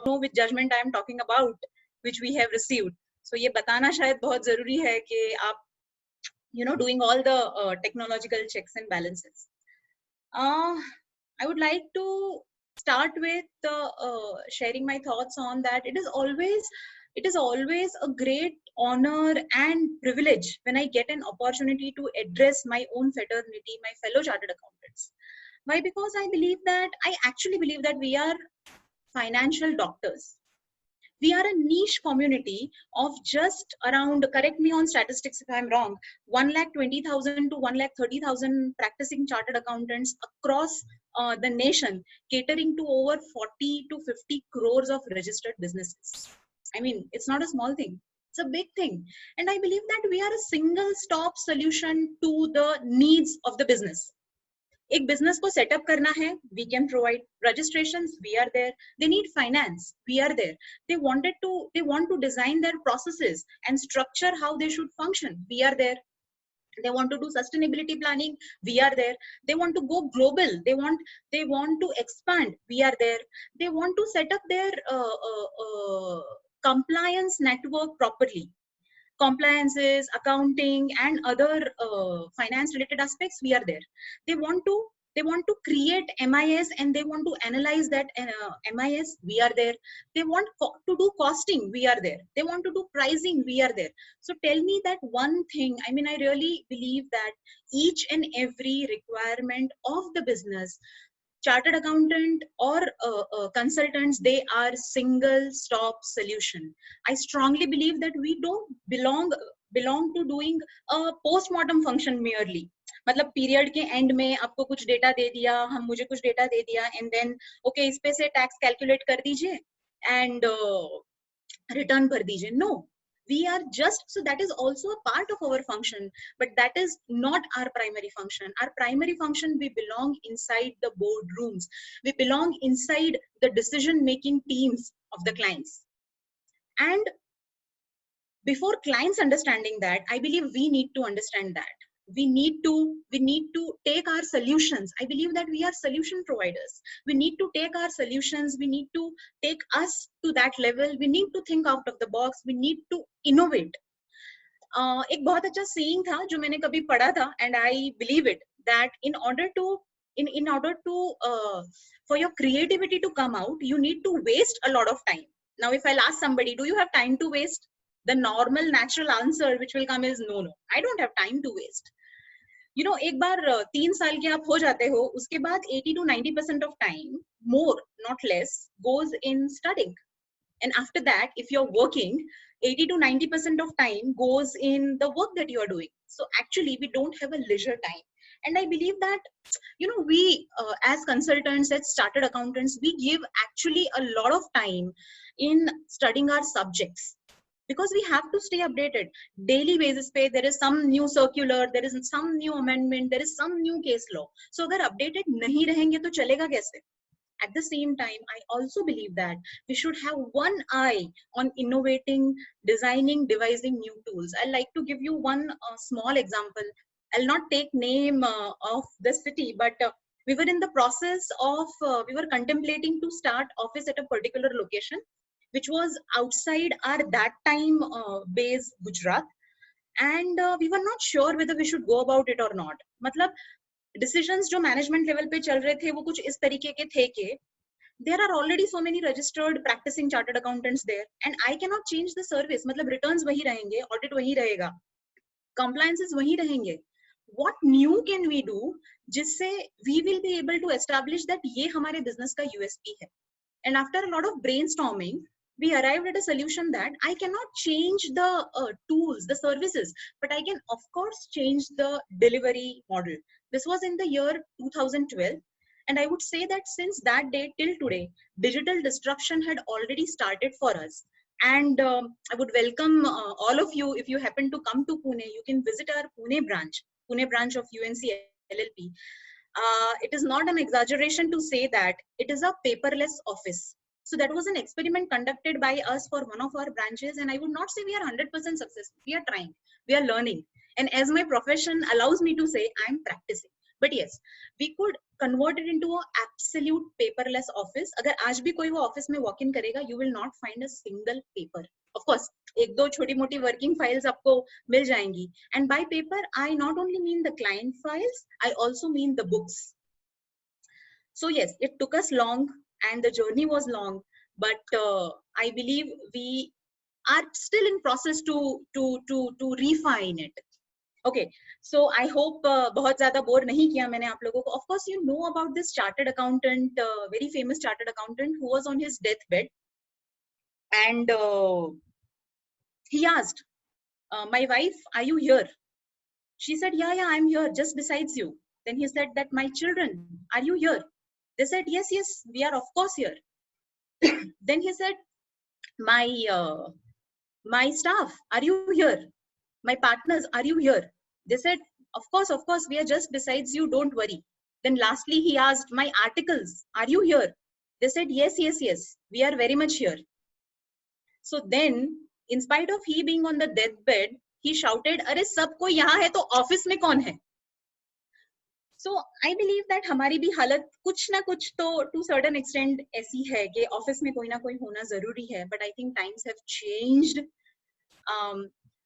know which judgment I am talking about, which we have received. So ये बताना शायद बहुत जरूरी है कि आप doing all the technological checks and balances. I would like to start with sharing my thoughts on that. It is always a great honor and privilege when I get an opportunity to address my own fraternity, my fellow chartered accountants. Why? Because I actually believe that we are financial doctors. We are a niche community of just around, correct me on statistics if I'm wrong, 1,20,000 to 1,30,000 practicing chartered accountants across the nation, catering to over 40 to 50 crores of registered businesses. I mean, it's not a small thing. It's a big thing. And I believe that we are a single stop solution to the needs of the business. एक business को set up करना है, we can provide registrations, we are there. They need finance, we are there. They want to design their processes and structure how they should function, we are there. They want to do sustainability planning, we are there. They want to go global, they want to expand, we are there. They want to set up their compliance network properly. Compliances, accounting, and other finance related aspects, we are there. They want to create MIS and they want to analyze that MIS, we are there. They want to do costing, we are there. They want to do pricing, we are there. So tell me that one thing. I mean, I really believe that each and every requirement of the business, chartered accountant or consultants, they are single stop solution. I strongly believe that we don't belong to doing a postmortem function merely. मतलब period के and में आपको कुछ data दे दिया, हम मुझे कुछ data दे दिया, एंड देन ओके इस पे से टैक्स कैलकुलेट कर दीजिए एंड रिटर्न कर दीजिए. No, we are just, so that is also a part of our function, but that is not our primary function. Our primary function, we belong inside the boardrooms, we belong inside the decision making teams of the clients. And before clients understanding that, I believe we need to understand that we need to take our solutions. I believe that we are solution providers. We need to take our solutions, we need to take us to that level. We need to think out of the box, we need to innovate. एक बहुत अच्छा saying था जो मैंने कभी पढ़ा था, and I believe it, that in order to for your creativity to come out, you need to waste a lot of time. Now if I'll ask somebody, do you have time to waste? The normal natural answer which will come is no, I don't have time to waste. एक बार 3 साल के आप हो जाते हो, उसके बाद 80 to 90% of time, more not less, goes in studying. And after that, if you're working, 80 to 90% of time goes in the work that you are doing. So actually we don't have a leisure time. And I believe that we as consultants, as chartered accountants, we give actually a lot of time in studying our subjects, because we have to stay updated daily basis पे. There is some new circular, there is some new amendment, there is some new case law. So अगर updated नहीं रहेंगे तो चलेगा कैसे? At the same time, I also believe that we should have one eye on innovating, designing, devising new tools. I'd like to give you one small example. I'll not take name of the city, but we were in the process of, we were contemplating to start office at a particular location, which was outside our that time base Gujarat, and we were not sure whether we should go about it or not. मतलब decisions जो management level पे चल रहे थे वो कुछ इस तरीके के थे कि there are already so many registered practicing chartered accountants there, and I cannot change the service. मतलब returns वही रहेंगे, audit वही रहेगा, compliances वही रहेंगे. What new can we do जिससे we will be able to establish that ये हमारे business का USP है? And after a lot of brainstorming, we arrived at a solution that I cannot change the tools, the services, but I can of course change the delivery model. This was in the year 2012. And I would say that since that day till today, digital disruption had already started for us. And I would welcome all of you, if you happen to come to Pune, you can visit our Pune branch of UNC LLP. It is not an exaggeration to say that it is a paperless office. So that was an experiment conducted by us for one of our branches. And I would not say we are 100% successful. We are trying, we are learning. And as my profession allows me to say, I'm practicing. But yes, we could convert it into a absolute paperless office. अगर आज भी कोई वो office में walk in करेगा, you will not find a single paper. Of course, एक दो छोटी मोटी वर्किंग फाइल्स आपको मिल जाएंगी. And by paper, I not only mean the client files, I also mean the books. So yes, it took us long and the journey was long, but I believe we are still in process to refine it. Okay, so I hope बहुत ज़्यादा bore नहीं किया मैंने आप लोगों को. Of course, you know about this chartered accountant, very famous chartered accountant who was on his deathbed, and he asked, "My wife, are you here?" She said, "Yeah, yeah, I'm here, just besides you." Then he said that, "My children, are you here?" They said, "Yes, yes, we are of course here." Then he said, "My my staff, are you here? My partners, are you here?" They said, of course, we are just besides you, don't worry." Then lastly, he asked, "My articles, are you here?" They said, "Yes, yes, yes, we are very much here." So then, in spite of he being on the deathbed, he shouted, "अरे सब कोई यहाँ है तो office में कौन है?" So I believe that हमारी भी हालत कुछ ना कुछ तो to certain extent ऐसी है कि ऑफिस में कोई ना कोई होना जरूरी है. But I think times have changed.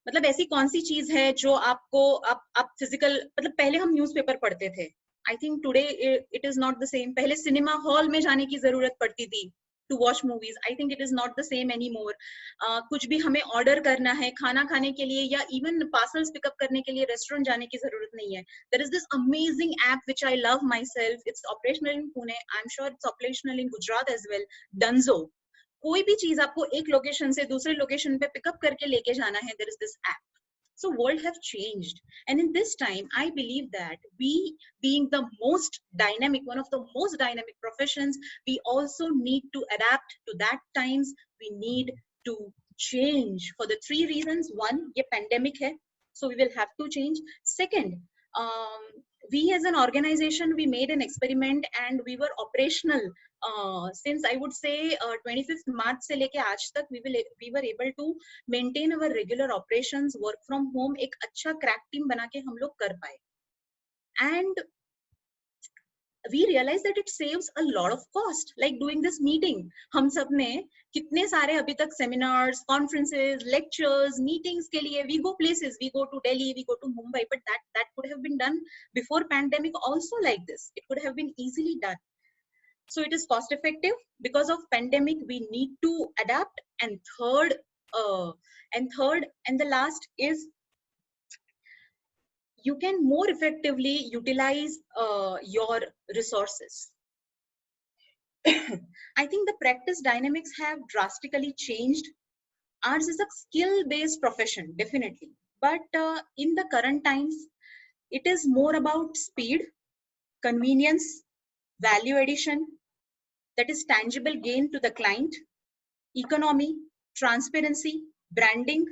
मतलब ऐसी कौन सी चीज है जो आपको आप फिजिकल, मतलब पहले हम न्यूज़पेपर पढ़ते थे. I think today it is not the same. पहले सिनेमा हॉल में जाने की जरूरत पड़ती थी to watch movies. I think it is not the same any more. कुछ भी हमें ऑर्डर करना है खाना खाने के लिए या इवन पार्सल्स पिकअप करने के लिए रेस्टोरेंट जाने की जरूरत नहीं है. There is this amazing app which I love myself. It's operational in Pune. I am sure it's operational in Gujarat as well. Dunzo. कोई भी चीज आपको एक लोकेशन से दूसरे लोकेशन पे पिकअप करके लेके जाना है, there is this app. So world have changed, and in this time I believe that we, being the most dynamic, one of the most dynamic professions, we also need to adapt to that times. We need to change for the three reasons. One, ye pandemic hai, so we will have to change. Second, we as an organization, we made an experiment and we were operational since I would say 25th March से लेके आज तक. we were able to maintain our regular operations, work from home. एक अच्छा crack team बना के हम लोग कर पाए. And we realized that it saves a lot of cost, like doing this meeting. हम सब ने कितने सारे अभी तक seminars, conferences, lectures, meetings के लिए we go places, we go to Delhi, we go to Mumbai, but that could have been done before pandemic also like this. It could have been easily done. So it is cost effective. Because of pandemic, we need to adapt. And third, and the last is you can more effectively utilize your resources. I think the practice dynamics have drastically changed. Ours is a skill-based profession, definitely. But in the current times, it is more about speed, convenience, value addition, that is tangible gain to the client, economy, transparency, branding,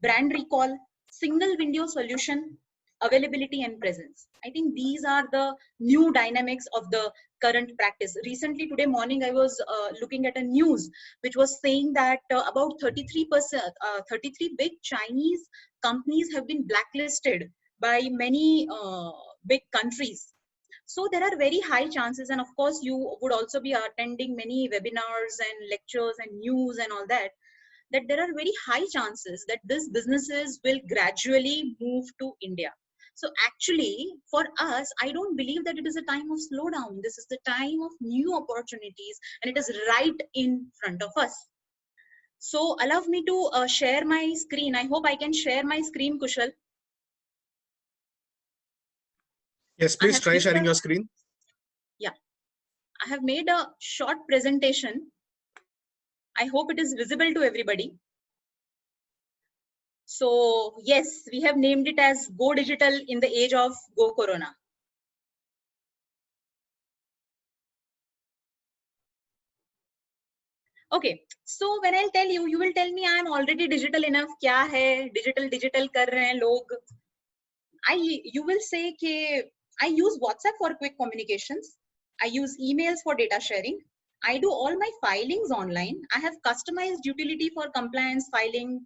brand recall, single window solution, availability and presence. I think these are the new dynamics of the current practice. Recently, today morning, I was looking at a news which was saying that about 33%, 33 big Chinese companies have been blacklisted by many big countries. So there are very high chances, and of course you would also be attending many webinars and lectures and news and all that, that there are very high chances that these businesses will gradually move to India. So actually for us, I don't believe that it is a time of slowdown. This is the time of new opportunities and it is right in front of us. So allow me to share my screen. I hope I can share my screen, Kushal. Yes, please try sharing your screen. Yeah, I have made a short presentation. I hope it is visible to everybody. So yes, we have named it as Go Digital in the age of Go Corona. Okay, so when I'll tell you, you will tell me I am already digital enough. क्या है digital कर रहे हैं लोग. You will say कि I use WhatsApp for quick communications. I use emails for data sharing. I do all my filings online. I have customized utility for compliance filing.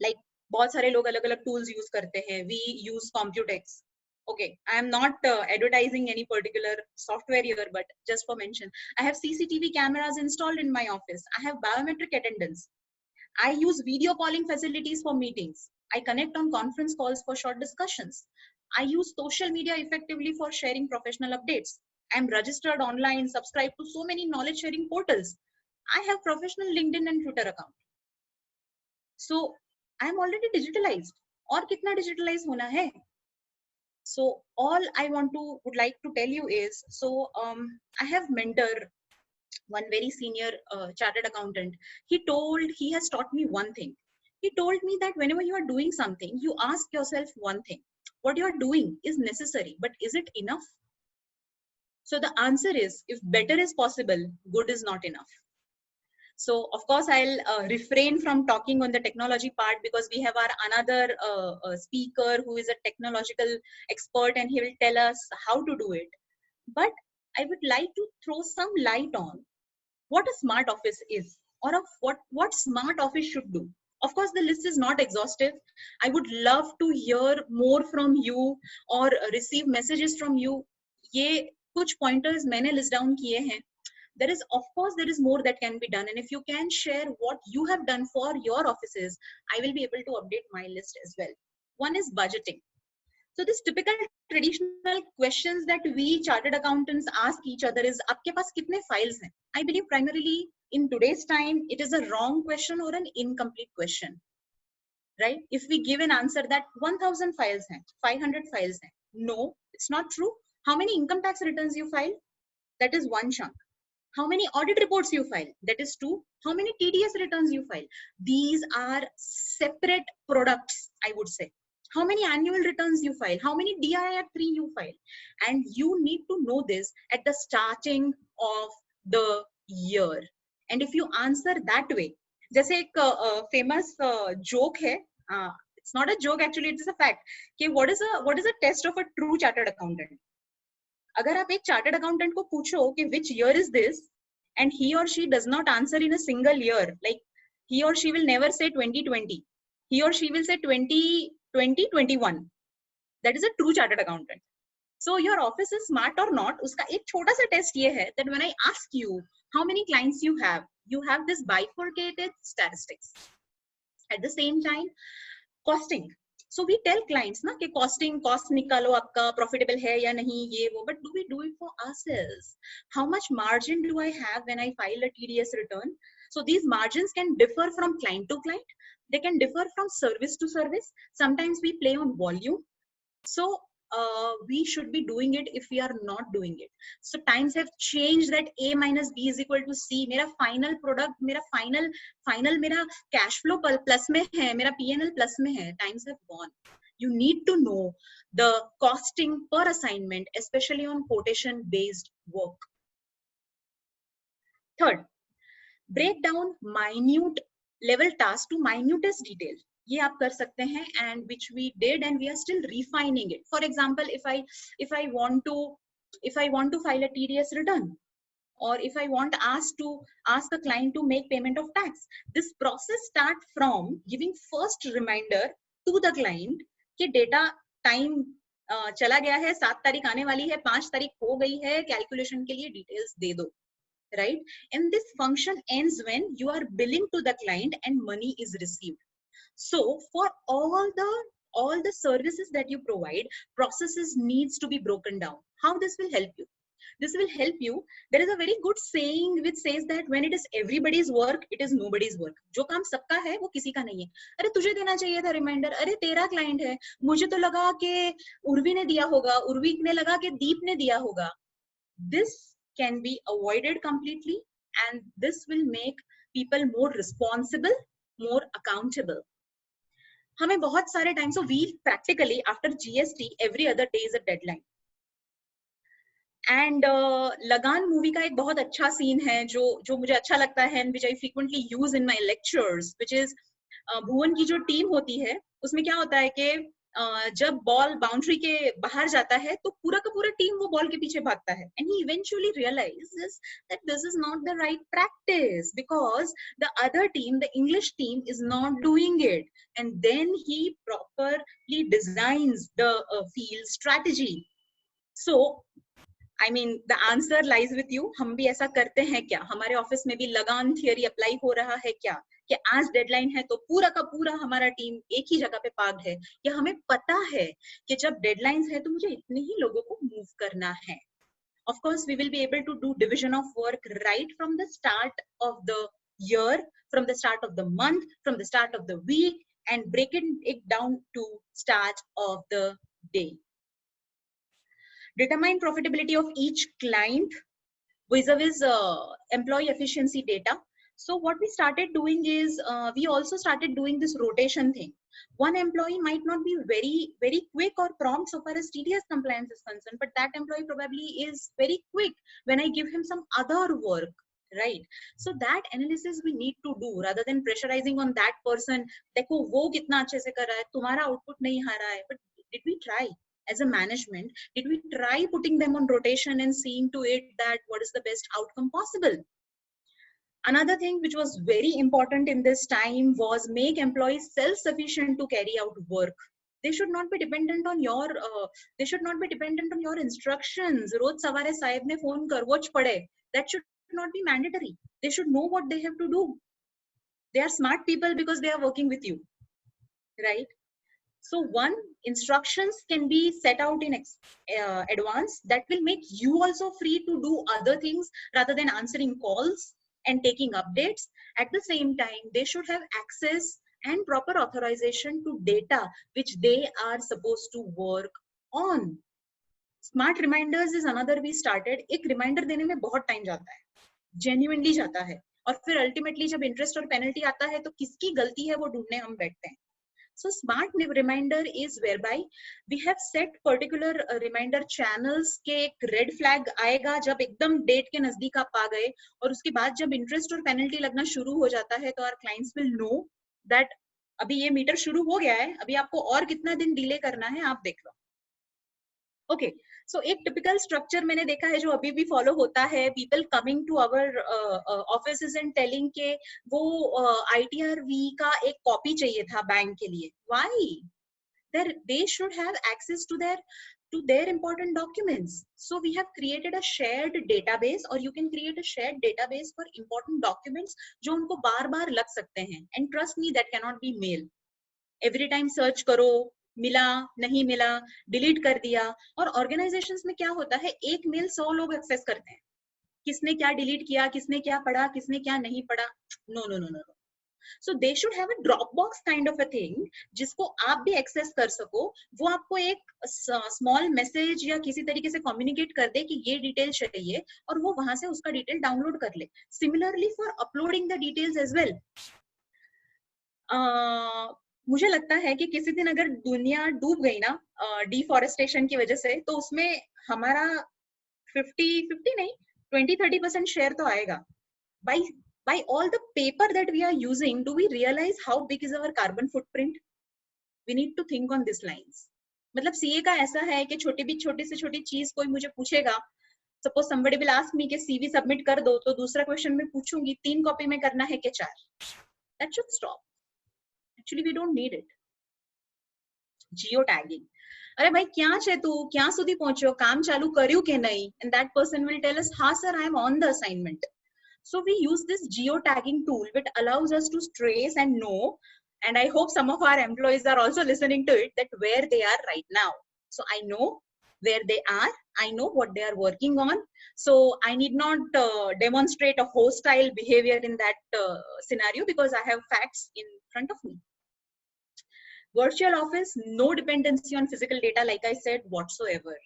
Like बहुत सारे लोग अलग अलग tools use करते हैं. We use Computex. Okay, I am not advertising any particular software here, but just for mention, I have CCTV cameras installed in my office. I have biometric attendance. I use video calling facilities for meetings. I connect on conference calls for short discussions. I use social media effectively for sharing professional updates. I'm registered online, subscribed to so many knowledge sharing portals. I have professional LinkedIn and Twitter account. So I'm already digitalized. और कितना digitalized होना है? So all I would like to tell you is, so I have mentor one very senior chartered accountant. He has taught me one thing. He told me that whenever you are doing something, you ask yourself one thing: what you are doing is necessary, but is it enough? So the answer is, if better is possible, good is not enough. So of course I'll refrain from talking on the technology part, because we have our another speaker who is a technological expert, and he will tell us how to do it. But I would like to throw some light on what a smart office is, or of what smart office should do. Of course, the list is not exhaustive. I would love to hear more from you or receive messages from you. ये कुछ pointers मैंने list down किए हैं. There is, of course, there is more that can be done, and if you can share what you have done for your offices, I will be able to update my list as well. One is budgeting. So this typical traditional questions that we chartered accountants ask each other is, आपके पास कितने files हैं? I believe primarily in today's time, it is a wrong question or an incomplete question, right? If we give an answer that 1000 files हैं, 500 files हैं, no, it's not true. How many income tax returns you file? That is one chunk. How many audit reports you file? That is two. How many TDS returns you file? These are separate products, I would say. How many annual returns you file? How many DIR3 you file? And you need to know this at the starting of the year. And if you answer that way, जैसे एक famous joke है, it's not a joke actually, it's a fact. Okay, what is a test of a true chartered accountant? अगर आप एक chartered accountant को पूछो कि which year is this, and he or she does not answer in a single year, like he or she will never say 2020, he or she will say 2021, that is a true chartered accountant. So your office is smart or not, उसका एक छोटा सा test ये है that when I ask you how many clients you have this bifurcated statistics. At the same time, costing. So we tell clients ना कि cost निकालो आपका profitable है या नहीं ये वो, but do we do it for ourselves? How much margin do I have when I file a TDS return? So these margins can differ from client to client. They can differ from service to service. Sometimes we play on volume. So we should be doing it if we are not doing it. So times have changed that A minus B is equal to C. मेरा final product, मेरा final मेरा cash flow plus में है, मेरा P&L plus में है. Times have gone. You need to know the costing per assignment, especially on quotation based work. Third, break down minute level task to minutest detail. ये आप कर सकते हैं, and which we did, and we are still refining it. For example, if I want to file a TDS return, or if I want to ask a client to make payment of tax, this process start from giving first reminder to the client कि data time चला गया है, 7 तारीख आने वाली है, 5 तारीख हो गई है, कैलकुलेशन के लिए डिटेल्स दे दो, right? And this function ends when you are billing to the client and money is received. So for all the services that you provide, processes needs to be broken down. How this will help you? This will help you. There is a very good saying which says that when it is everybody's work, it is nobody's work. जो काम सबका है वो किसी का नहीं है. अरे तुझे देना चाहिए था रिमाइंडर, अरे तेरा क्लाइंट है, मुझे तो लगा कि उर्वी ने दिया होगा, उर्वी ने लगा कि दीप ने दिया होगा. This can be avoided completely, and this will make people more responsible, more accountable. हमें बहुत सारे time, so we practically after GST every other day is a deadline. And लगान मूवी का एक बहुत अच्छा सीन है जो मुझे अच्छा लगता है, and which I frequently use in my lectures, which is भुवन की जो टीम होती है उसमें क्या होता है कि जब बॉल बाउंड्री के बाहर जाता है तो पूरा का पूरा टीम वो बॉल के पीछे भागता है and he eventually realises that this is not the right practice because the other team, the English team, is not doing it and then he properly designs the field strategy. So I mean, the answer lies with you. हम भी ऐसा करते हैं क्या? हमारे office में भी लगान थियरी अप्लाई हो रहा है क्या? कि आज डेडलाइन है तो पूरा का पूरा हमारा टीम एक ही जगह पे पार्क्ड है, या हमें पता है कि जब डेडलाइंस है तो मुझे इतने ही लोगों को मूव करना है. Of course, we will be able to do division of work right from the start of the year, from the start of the month, from the start of the week, and breaking it down to start of the day. Determine profitability of each client vis-a-vis employee efficiency data. So what we started doing is we also started doing this rotation thing. One employee might not be very quick or prompt so far as TDS compliance is concerned, but that employee probably is very quick when I give him some other work, right? So that analysis we need to do rather than pressurizing on that person. देखो वो कितना अच्छे से कर रहा है, तुम्हारा output नहीं आ रहा है. But did we try? As a management, did we try putting them on rotation and seeing to it that what is the best outcome possible? Another thing which was very important in this time was make employees self-sufficient to carry out work. They should not be dependent on your instructions. Roz savare sahib ne phone kar watch pade. That should not be mandatory. They should know what they have to do. They are smart people because they are working with you, right? So one, instructions can be set out in advance that will make you also free to do other things rather than answering calls and taking updates. At the same time, they should have access and proper authorization to data which they are supposed to work on. Smart reminders is another we started. एक reminder देने में बहुत time जाता है, genuinely जाता है, और फिर ultimately जब interest और penalty आता है तो किसकी गलती है वो ढूंढने हम बैठते हैं. So smart reminder is whereby we have set particular reminder channels के एक red flag आएगा जब एकदम date के नजदीक आप आ गए, और उसके बाद जब interest और penalty लगना शुरू हो जाता है तो our clients will know that अभी ये मीटर शुरू हो गया है, अभी आपको और कितना दिन डिले करना है आप देख लो. ओके, सो एक टिपिकल स्ट्रक्चर मैंने देखा है जो अभी भी फॉलो होता है. People coming to our offices and telling के वो ITRV का एक कॉपी चाहिए था बैंक के लिए. Why? they should have access to their important documents. So we have created a shared database, or you can create a shared database for important documents जो उनको बार बार लग सकते हैं. And trust me, that cannot be mail. Every time search करो, मिला नहीं मिला, delete कर दिया. और ऑर्गेनाइजेशंस में क्या होता है, एक मेल 100 लोग एक्सेस करते हैं. किसने क्या डिलीट किया, किसने क्या पढ़ा, किसने क्या नहीं पढ़ा. No no no no. So they should have a Dropbox kind of a thing जिसको आप भी एक्सेस कर सको. वो आपको एक स्मॉल मैसेज या किसी तरीके से कम्युनिकेट कर दे कि ये डिटेल चाहिए, और वो वहां से उसका डिटेल डाउनलोड कर ले. Similarly for uploading the details as well. मुझे लगता है कि किसी दिन अगर दुनिया डूब गई ना डिफॉरेस्टेशन की वजह से, तो उसमें हमारा 50 नहीं 20-30% शेयर तो आएगा. by all the paper that we are using, do we realize how big is our carbon footprint? We need to think on these lines. मतलब CA का ऐसा है कि छोटी से छोटी चीज कोई मुझे पूछेगा, suppose somebody will ask me कि CV सबमिट कर दो, तो दूसरा क्वेश्चन मैं पूछूंगी 3 कॉपी में करना है कि 4. That should stop. Actually, we don't need it. Geotagging. अरे भाई क्या છે તું, ક્યાં સુધી પહોંચ્યો, કામ ચાલુ કર્યું કે નહીં? And that person will tell us, हाँ sir, I am on the assignment. So we use this geotagging tool which allows us to trace and know, and I hope some of our employees are also listening to it, that where they are right now. So I know where they are, I know what they are working on. So I need not demonstrate a hostile behavior in that scenario because I have facts in front of me. Virtual office, no dependency on physical data, like I said, whatsoever.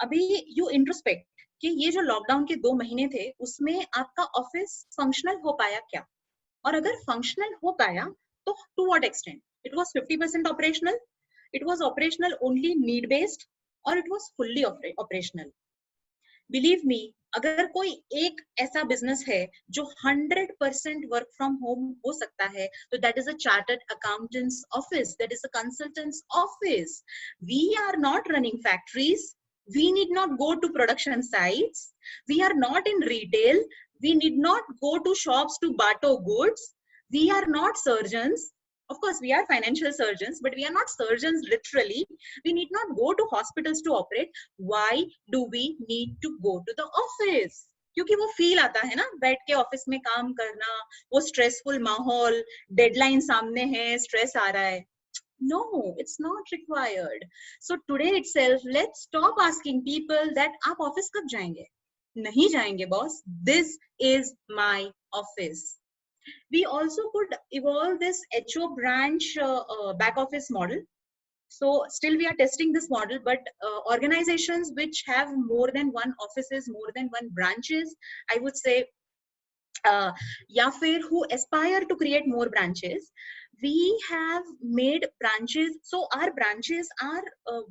अभी you introspect कि ये जो lockdown के 2 महीने थे उसमें आपका office functional हो पाया क्या? और अगर फंक्शनल हो पाया तो to what extent? It was 50% operational, it was operational only need based, or it was fully operational. Believe me, अगर कोई एक ऐसा बिजनेस है जो 100% वर्क फ्रॉम होम हो सकता है, तो that is a chartered accountants office, that is a consultants office. We are not running factories, we need not go to production sites, we are not in retail, we need not go to shops to barter goods, we are not surgeons. Of course we are financial surgeons, but we are not surgeons literally. We need not go to hospitals to operate. Why do we need to go to the office? क्योंकि वो feel आता है ना, बैठ के office में काम करना, वो स्ट्रेसफुल माहौल, डेडलाइन सामने है, स्ट्रेस आ रहा है. No, it's not required. So today itself, let's stop asking people that आप office कब जाएंगे? नहीं जाएंगे boss. This is my office. We also could evolve this HO branch back office model. So still we are testing this model, but organizations which have more than one offices, more than one branches, I would say, या फिर who aspire to create more branches, we have made branches. So our branches are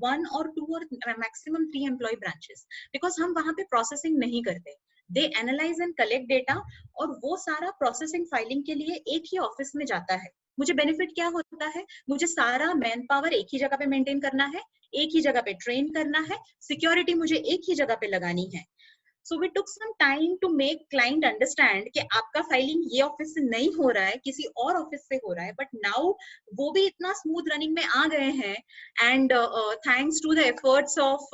1 or 2 or maximum 3 employee branches, because हम वहां पे processing नहीं करते. They analyze and collect data, और वो सारा processing filing के लिए एक ही ऑफिस में जाता है. मुझे बेनिफिट क्या होता है? मुझे सारा मैन पावर एक ही जगह पे मेंटेन करना है, एक ही जगह पे ट्रेन करना है, सिक्योरिटी मुझे एक ही जगह पे लगानी है. So we took some time to make client understand कि आपका फाइलिंग ये ऑफिस से नहीं हो रहा है, किसी और ऑफिस से हो रहा है. बट नाउ वो भी इतना स्मूथ रनिंग में आ गए हैं, and thanks to the efforts of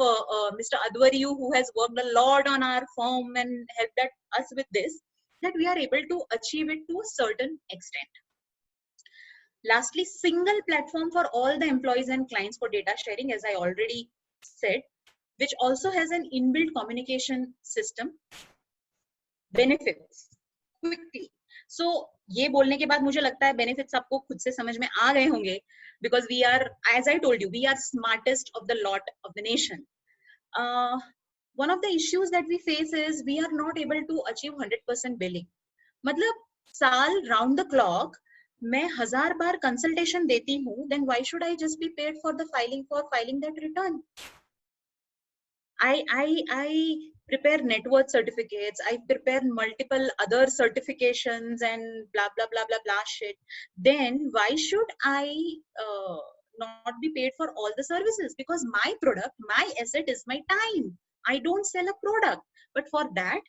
mister अद्वरियू, who has worked a lot on our firm and helped us with this, that we are able to achieve it to a certain extent. Lastly, single platform for all the employees and clients for data sharing, as I already said, which also has an inbuilt communication system. Benefits quickly. So ये बोलने के बाद मुझे लगता है benefits आपको खुद से समझ में आ गए होंगे, because we are, as I told you, we are smartest of the lot of the nation. One of the issues that we face is we are not able to achieve 100% billing. मतलब साल round the clock मैं 1000 बार consultation देती हूँ, then why should I just be paid for the filing that return? I prepare net worth certificates, I prepare multiple other certifications and blah blah blah blah blah shit. Then why should I not be paid for all the services? Because my product, my asset is my time. I don't sell a product, but for that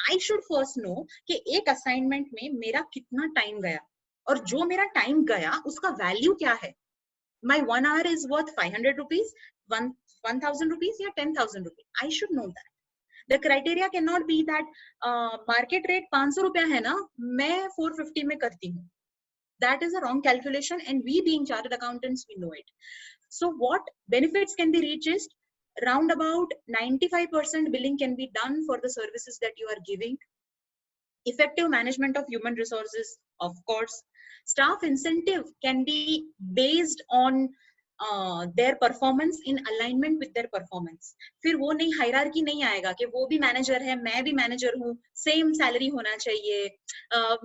I should first know कि एक assignment में मेरा कितना time गया, और जो मेरा time गया उसका value क्या है. My 1 hour is worth 500 rupees, 1,000 rupees, or 10,000 rupees. I should know that. The criteria cannot be that market rate 500 रुपया है ना, मैं 450 में करती हूँ. That is a wrong calculation, and we being chartered accountants, we know it. So what benefits can be reached is round about 95% billing can be done for the services that you are giving. Effective management of human resources, of course. Staff incentive can be based on their performance in alignment with their performance. फिर वो नहीं, hierarchy नहीं आएगा कि वो भी manager है, मैं भी मैनेजर हूँ, सेम सैलरी होना चाहिए,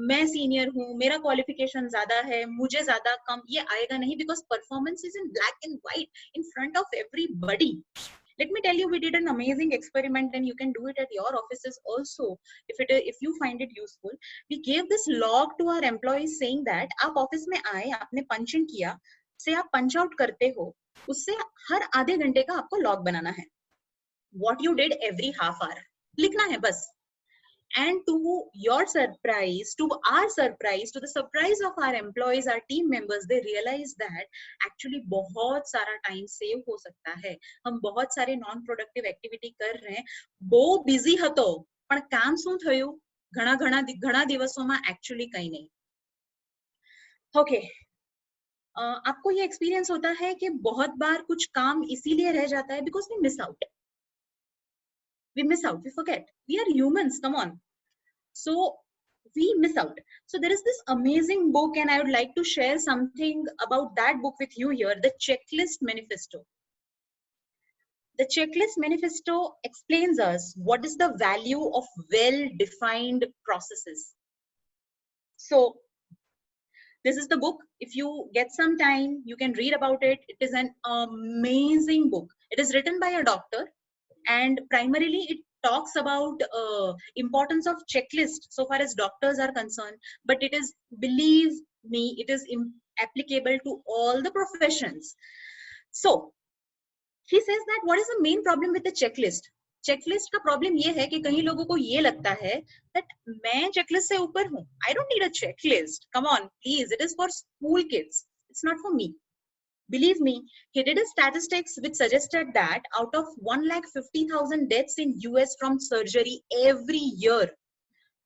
मैं सीनियर हूँ, मेरा क्वालिफिकेशन ज्यादा है, मुझे ज्यादा कम, ये आएगा नहीं, because performance is in black and white in front of everybody. Let me tell you, we did an amazing experiment, and you can do it at your offices also if you find it useful. We gave this log to our employees saying that आप office में आए, आपने पंच इन किया, से आप punch out करते हो, उससे हर आधे घंटे का आपको लॉग बनाना है. What you did every half hour लिखना है बस. And to your surprise, to our surprise, to the surprise of our employees, our team members, they realize that actually बहुत सारा time save हो सकता है. हम बहुत सारे non productive activity कर रहे हैं, બહુ busy હતો, પણ કામ શું થયું, ઘણા દિવસોમાં actually કઈ નહીં. Okay. आपको ये एक्सपीरियंस होता है कि बहुत बार कुछ काम इसीलिए रह जाता है because we miss out. We forget. We are humans, come on. So we miss out. So there is this amazing book, and I would like to share something about that book with you here, the Checklist Manifesto. The Checklist Manifesto explains us what is the value of well-defined processes. So this is the book. If you get some time, you can read about it. It is an amazing book. It is written by a doctor, and primarily it talks about importance of checklist so far as doctors are concerned, but it is, believe me, it is applicable to all the professions. So he says that what is the main problem with the checklist? Checklist का problem ये है कि कहीं लोगों को ये लगता है that मैं checklist से ऊपर हूँ. I don't need a checklist. Come on, please. It is for school kids. It's not for me. Believe me, he did a statistics which suggested that out of 150,000 deaths in US from surgery every year,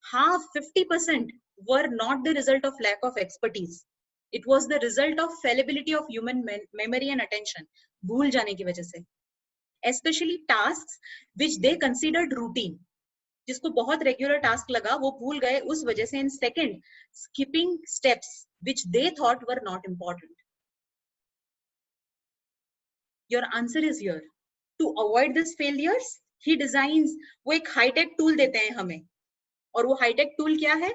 half, 50% were not the result of lack of expertise. It was the result of fallibility of human memory and attention. भूल जाने की वजह से. Especially tasks which they considered routine. जिसको बहुत regular task लगा वो भूल गए उस वजह से. And second, skipping steps which they thought were not important. Your answer is here. To avoid these failures, he designs, वो एक high-tech tool देते हैं हमें. और वो high-tech tool क्या है?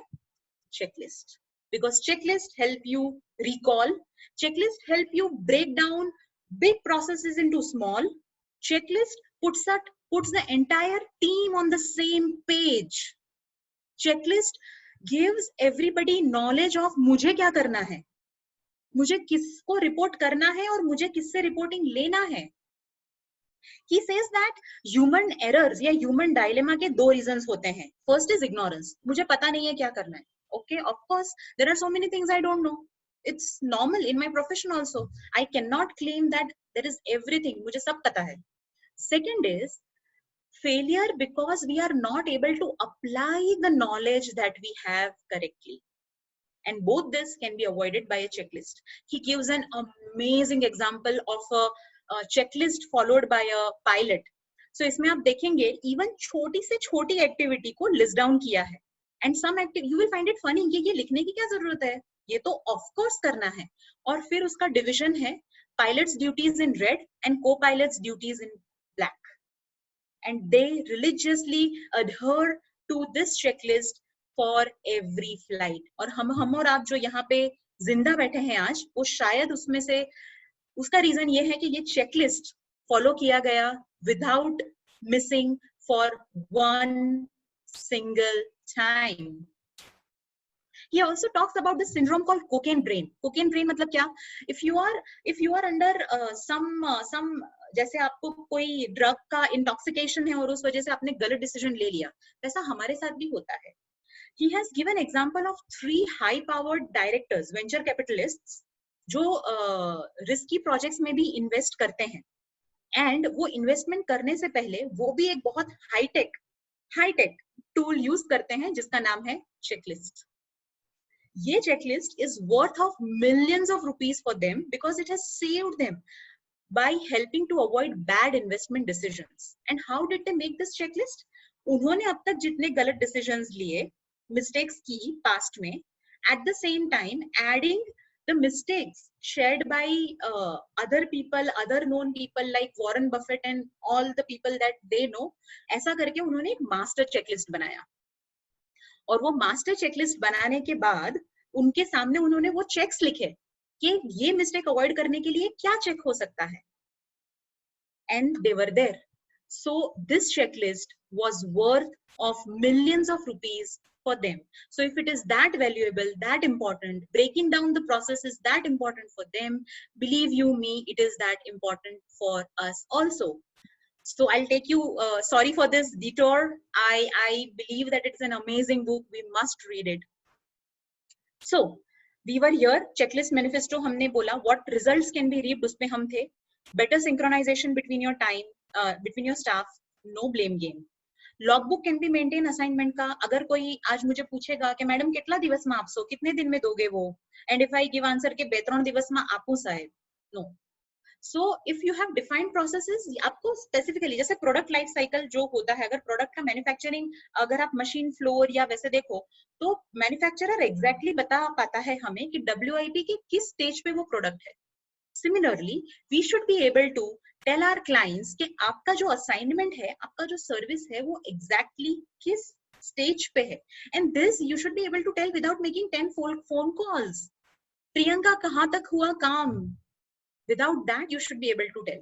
Checklist. Because checklist help you recall. Checklist help you break down big processes into small. Checklist puts the entire team on the same page. Checklist gives everybody knowledge of मुझे क्या करना है, मुझे किसको report करना है और मुझे किससे रिपोर्टिंग लेना है. He says that human errors या human dilemma के दो reasons होते हैं. First is ignorance. मुझे पता नहीं है क्या करना है. Okay, of course, there are so many things I don't know. It's normal in my profession also. I cannot claim that there is everything. मुझे सब पता है. Second is failure because we are not able to apply the knowledge that we have correctly. And both this can be avoided by a checklist. He gives an amazing example of a checklist followed by a pilot. So इसमें आप देखेंगे even छोटी से छोटी activity को list down किया है. And some activity you will find it funny कि ये लिखने की क्या जरूरत है, ये तो of course करना है. और फिर उसका डिविजन है pilots duties in red and co-pilots duties in black. And they religiously adhere to this checklist for every flight. और हम और आप जो यहाँ पे जिंदा बैठे हैं आज, वो शायद उसमें से उसका रीजन ये है कि ये चेकलिस्ट फॉलो किया गया without missing for one single time. He also talks about the syndrome called cocaine brain. Cocaine brain मतलब क्या? If you are under some जैसे आपको कोई ड्रग का इंटॉक्सिकेशन है और उस वजह से आपने गलत डिसीजन ले लिया, वैसा हमारे साथ भी होता है. He has given example of 3 high-powered directors, venture capitalists, जो रिस्की प्रोजेक्ट्स में भी इन्वेस्ट करते हैं. एंड वो इन्वेस्टमेंट करने से पहले वो भी एक बहुत हाईटेक टूल यूज करते हैं जिसका नाम है चेकलिस्ट. ये checklist is worth of millions of rupees for them because it has saved them by helping to avoid bad investment decisions. And how did they make this checklist? उन्होंने अब तक जितने गलत decisions लिए, mistakes की past में, at the same time adding the mistakes shared by other people, other known people like Warren Buffett and all the people that they know, ऐसा करके उन्होंने एक master checklist बनाया. और वो मास्टर चेकलिस्ट बनाने के बाद उनके सामने उन्होंने वो चेक्स लिखे कि ये मिस्टेक अवॉइड करने के लिए क्या चेक हो सकता है. And they were there. So this checklist was worth of millions of rupees for them. So if it is that valuable, that important, breaking down the process is that important for them, believe you me, it is that important for us also. So I'll take you, sorry for this detour. I believe that it's an amazing book. We must read it. So we were here, checklist manifesto हमने बोला, what results can be reaped उसमें हम थे. Better synchronization between your time, between your staff, no blame game. Logbook can be maintain assignment का. अगर कोई आज मुझे पूछेगा कि मैडम કેટલા દિવસમાં આપશો, कितने दिन में दोगे वो, and if I give answer के 2-3 દિવસમાં આપું સાહેબ, no. So if you have defined processes, आपको स्पेसिफिकली जैसे प्रोडक्ट लाइफ साइकिल जो होता है, अगर प्रोडक्ट का मैन्युफैक्चरिंग अगर आप मशीन फ्लोर या वैसे देखो तो मैन्युफैक्चरर एग्जैक्टली बता पाता है हमें कि WIP के किस स्टेज पे वो प्रोडक्ट है. Similarly, we should be able to tell our clients कि आपका जो असाइनमेंट है, आपका जो सर्विस है, वो exactly किस स्टेज पे है. And this you should be able to tell without making 10 phone calls. Priyanka कहाँ तक हुआ काम? Without that, you should be able to tell.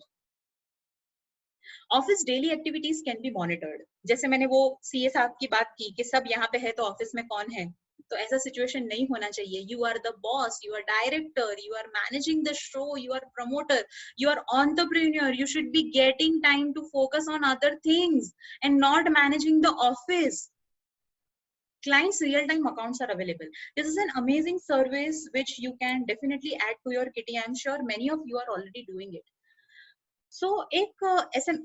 Office daily activities can be monitored. जैसे मैंने वो सीए साहब की बात की कि सब यहाँ पे है तो ऑफिस में कौन है, तो ऐसा सिचुएशन नहीं होना चाहिए. You are the boss, you are director, you are managing the show, you are promoter, you are entrepreneur. You should be getting time to focus on other things and not managing the office. Clients real-time accounts are available. This is an amazing service which you can definitely add to your kitty. I'm sure many of you are already doing it. So एक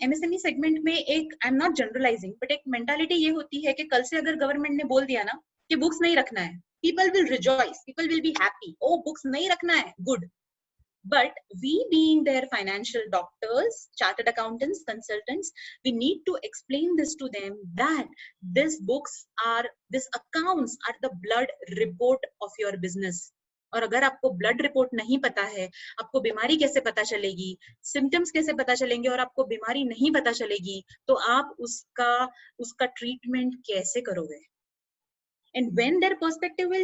MSME segment में एक, I am not generalising, but एक mentality ये होती है कि कल से अगर गवर्नमेंट ने बोल दिया ना कि बुक्स नहीं रखना है, people will rejoice, people will be happy. Oh books नहीं रखना है, good. But we being their financial doctors, chartered accountants, consultants, we need to explain this to them that these books are, these accounts are the blood report of your business. और अगर आपको blood report नहीं पता है, आपको बीमारी कैसे पता चलेगी, सिम्टम्स कैसे पता चलेंगे और आपको बीमारी नहीं पता चलेगी, तो आप उसका ट्रीटमेंट कैसे करोगे? And when their perspective will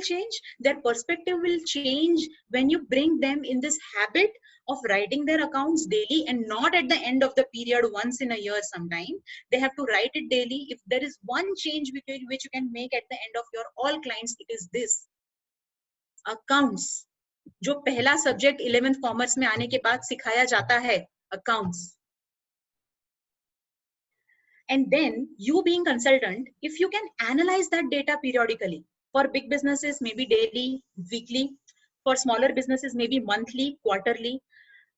change when you bring them in this habit of writing their accounts daily and not at the end of the period once in a year sometime. They have to write it daily. If there is one change which you can make at the end of your all clients, it is this. Accounts. जो पहला subject 11th commerce में आने के बाद सिखाया जाता है, accounts. And then you being consultant, if you can analyze that data periodically, for big businesses maybe daily, weekly, for smaller businesses maybe monthly, quarterly,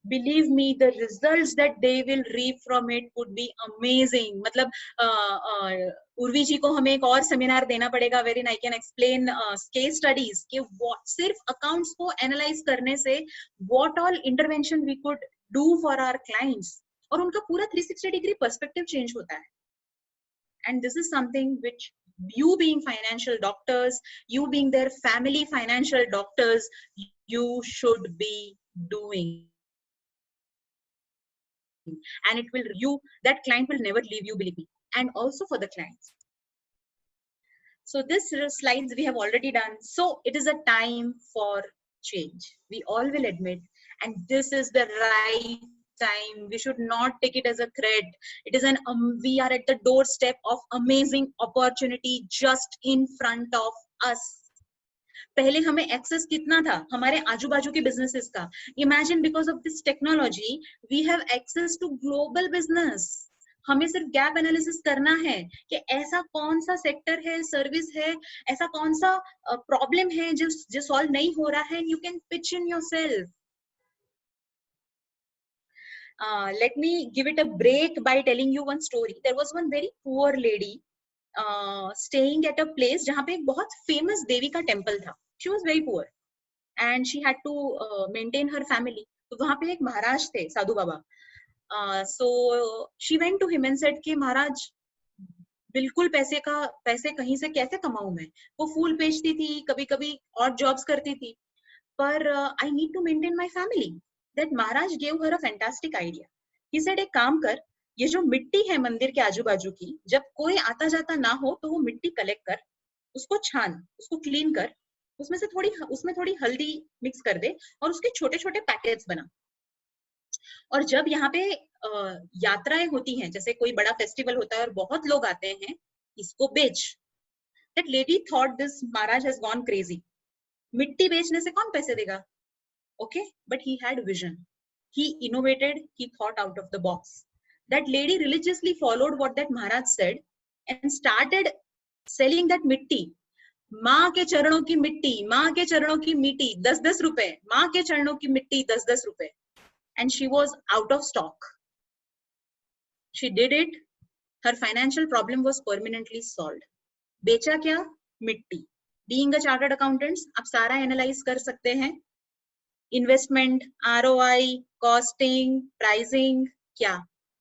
believe me, the results that they will reap from it would be amazing. मतलब उर्वी जी को हमें एक और seminar देना पड़ेगा wherein I can explain case studies कि सिर्फ accounts को analyze करने से what all intervention we could do for our clients, और उनका पूरा 360 degree perspective change होता है. And this is something which you being financial doctors, you being their family financial doctors, you should be doing. And it will, that client will never leave you, believe me. And also for the clients. So this slides we have already done. So it is a time for change. We all will admit, and this is the right time. We should not take it as a threat. It is we are at the doorstep of amazing opportunity just in front of us. पहले हमें access कितना था हमारे आजू बाजू के businesses का. Imagine because of this technology we have access to global business. हमें सिर्फ गैप एनालिसिस करना है कि ऐसा कौन सा सेक्टर है, सर्विस है, ऐसा कौन सा प्रॉब्लम है जो सॉल्व नहीं हो रहा है. You can pitch in yourself. Let me give it a break by telling you one story. There was one very poor lady staying at a place जहाँ पे एक बहुत famous देवी का टेम्पल था. She was very poor and she had to maintain her family. तो वहाँ पे एक महाराज थे, साधु बाबा. So she went to him and said कि महाराज बिल्कुल पैसे कहीं से कैसे कमाऊं मैं. वो फूल बेचती थी, कभी कभी और जॉब्स करती थी, पर I need to maintain my family. That Maharaj gave her a fantastic idea. He said एक काम कर, ये जो मिट्टी है मंदिर के आजू बाजू की, जब कोई आता जाता ना हो तो वो मिट्टी कलेक्ट कर, उसको छान, उसको क्लीन कर, उसमें थोड़ी हल्दी मिक्स कर दे और उसके छोटे छोटे पैकेट्स बना. और जब यहाँ पे यात्राएं होती हैं, जैसे कोई बड़ा फेस्टिवल होता है और बहुत लोग आते हैं, इसको बेच. That lady thought this Maharaj has gone crazy. मिट्टी बेचने से कौन पैसे देगा? Okay, but he had vision. He innovated, he thought out of the box. That lady religiously followed what that Maharaj said and started selling that mitti. माँ के चरणों की मिट्टी, माँ के चरणों की मिट्टी 10-10 रुपए, माँ के चरणों की मिट्टी 10-10 रुपए. And she was out of stock. She did it. Her financial problem was permanently solved. बेचा क्या? मिट्टी. Being a chartered accountant, आप सारा एनालाइज कर सकते हैं. Investment, ROI, costing, pricing, क्या?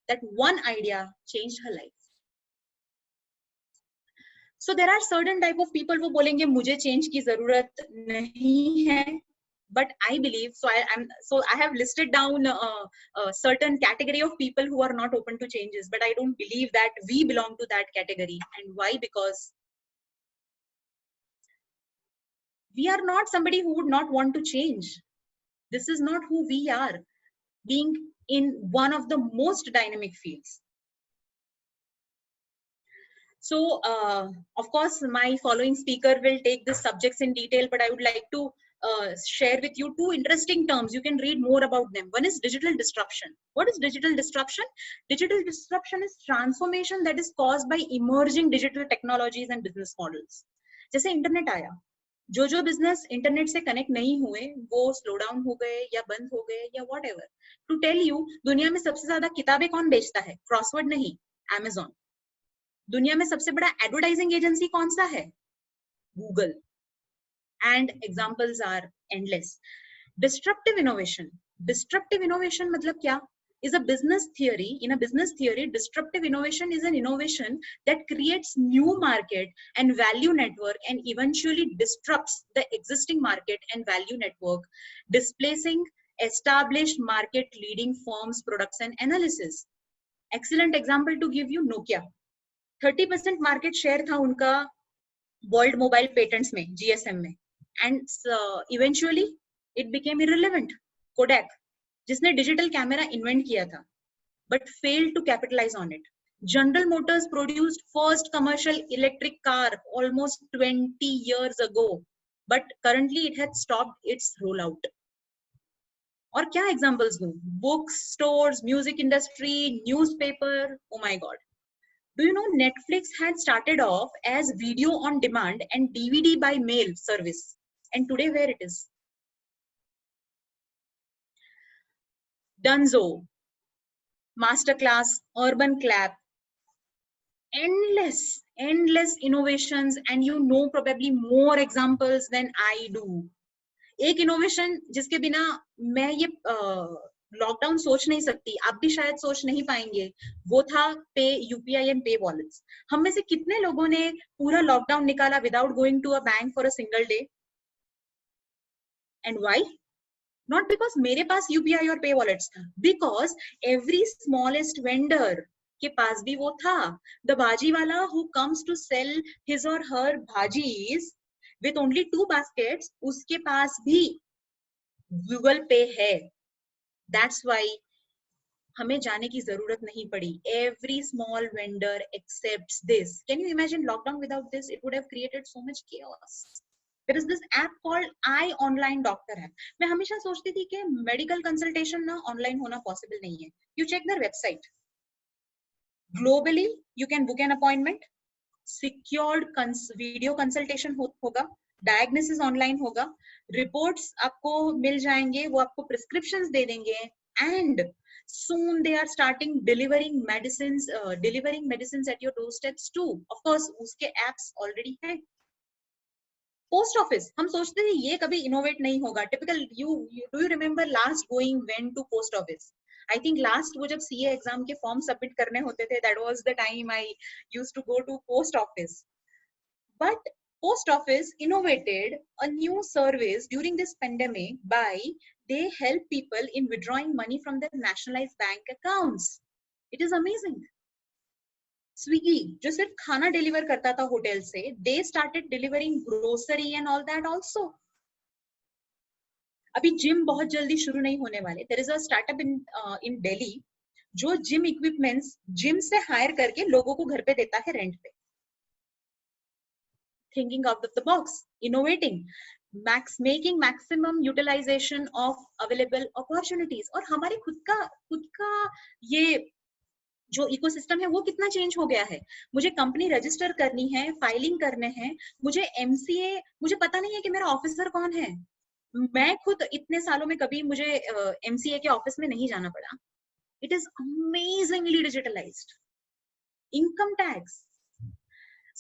That one idea changed her life. So there are certain type of people who बोलेंगे मुझे change की जरूरत नहीं है. But I believe, so I have listed down a certain category of people who are not open to changes, but I don't believe that we belong to that category. And why? Because we are not somebody who would not want to change. This is not who we are, being in one of the most dynamic fields. So, of course, my following speaker will take the subjects in detail, but I would like to share with you two interesting terms. You can read more about them. One is digital disruption. What is digital disruption? Digital disruption is transformation that is caused by emerging digital technologies and business models. जैसे internet आया, जो business internet से connect नहीं हुए वो slow down हो गए या बंद हो गए या whatever. To tell you, दुनिया में सबसे ज्यादा किताबें कौन बेचता है? क्रॉसवर्ड नहीं, Amazon. दुनिया में सबसे बड़ा एडवर्टाइजिंग एजेंसी कौन सा है? Google. And examples are endless. Disruptive innovation. Disruptive innovation मतलब क्या? Is a business theory. In a business theory, disruptive innovation is an innovation that creates new market and value network and eventually disrupts the existing market and value network, displacing established market leading firms, products and analysis. Excellent example to give you, Nokia. 30% market share था उनका world mobile patents में, GSM में, and eventually it became irrelevant. Kodak, जिसने digital camera invent किया था, but failed to capitalise on it. General Motors produced first commercial electric car almost 20 years ago, but currently it has stopped its roll out. और क्या examples दूं? Books stores, music industry, newspaper. Oh my God. Do you know Netflix had started off as video on demand and DVD by mail service, and today where it is? Dunzo, Masterclass, Urban Clap, endless innovations, and you know probably more examples than I do. एक innovation जिसके बिना मैं ये lockdown सोच नहीं सकती, आप भी शायद सोच नहीं पाएंगे, वो था पे यूपीआई एंड पे वॉलेट्स. हम में से कितने लोगों ने पूरा लॉकडाउन निकाला without going to a bank for a single day? And why? Not because मेरे पास यूपीआई और पे वॉलेट्स था, बिकॉज एवरी स्मॉलेस्ट वेंडर के पास भी वो था. The bhaji wala who comes to sell his or her bhajis with only 2 baskets, उसके पास भी गूगल पे है. That's why हमें जाने की जरूरत नहीं पड़ी. Every small vendor accepts this. Can you imagine lockdown without this? It would have created so much chaos. There is this app called iOnline Doctor app. मैं हमेशा सोचती थी कि मेडिकल कंसल्टेशन ना ऑनलाइन होना पॉसिबल नहीं है. You check their website. Globally, you can book an appointment. Secured video consultation होगा. डायग्नोसिस ऑनलाइन होगा, रिपोर्ट्स आपको मिल जाएंगे, वो आपको प्रिस्क्रिप्शंस दे देंगे, and soon they are starting delivering medicines at your doorsteps too. Of course, उसके apps already हैं. Post office, हम सोचते थे ये कभी इनोवेट नहीं होगा. Typical, do you remember last going when to post office? I think last वो जब CA एग्जाम के फॉर्म सबमिट करने होते थे, that was the time I used to go to post office. But post office innovated a new service during this pandemic by they help people in withdrawing money from their nationalized bank accounts. It is amazing. Swiggy, जो सिर्फ खाना deliver करता था hotel से, they started delivering grocery and all that also. अभी gym बहुत जल्दी शुरू नहीं होने वाले. There is a startup in Delhi जो जिम इक्विपमेंट्स जिम से हायर करके लोगों को घर पे देता है रेंट पे. Thinking out of the box, innovating, making maximum utilization of available opportunities. और हमारे खुद का ये जो इकोसिस्टम है वो कितना चेंज हो गया है. मुझे कंपनी रजिस्टर करनी है, फाइलिंग करने हैं, मुझे एमसीए, मुझे पता नहीं है कि मेरा ऑफिसर कौन है. मैं खुद इतने सालों में कभी मुझे एमसीए के ऑफिस में नहीं जाना पड़ा. It is amazingly digitalised. Income tax.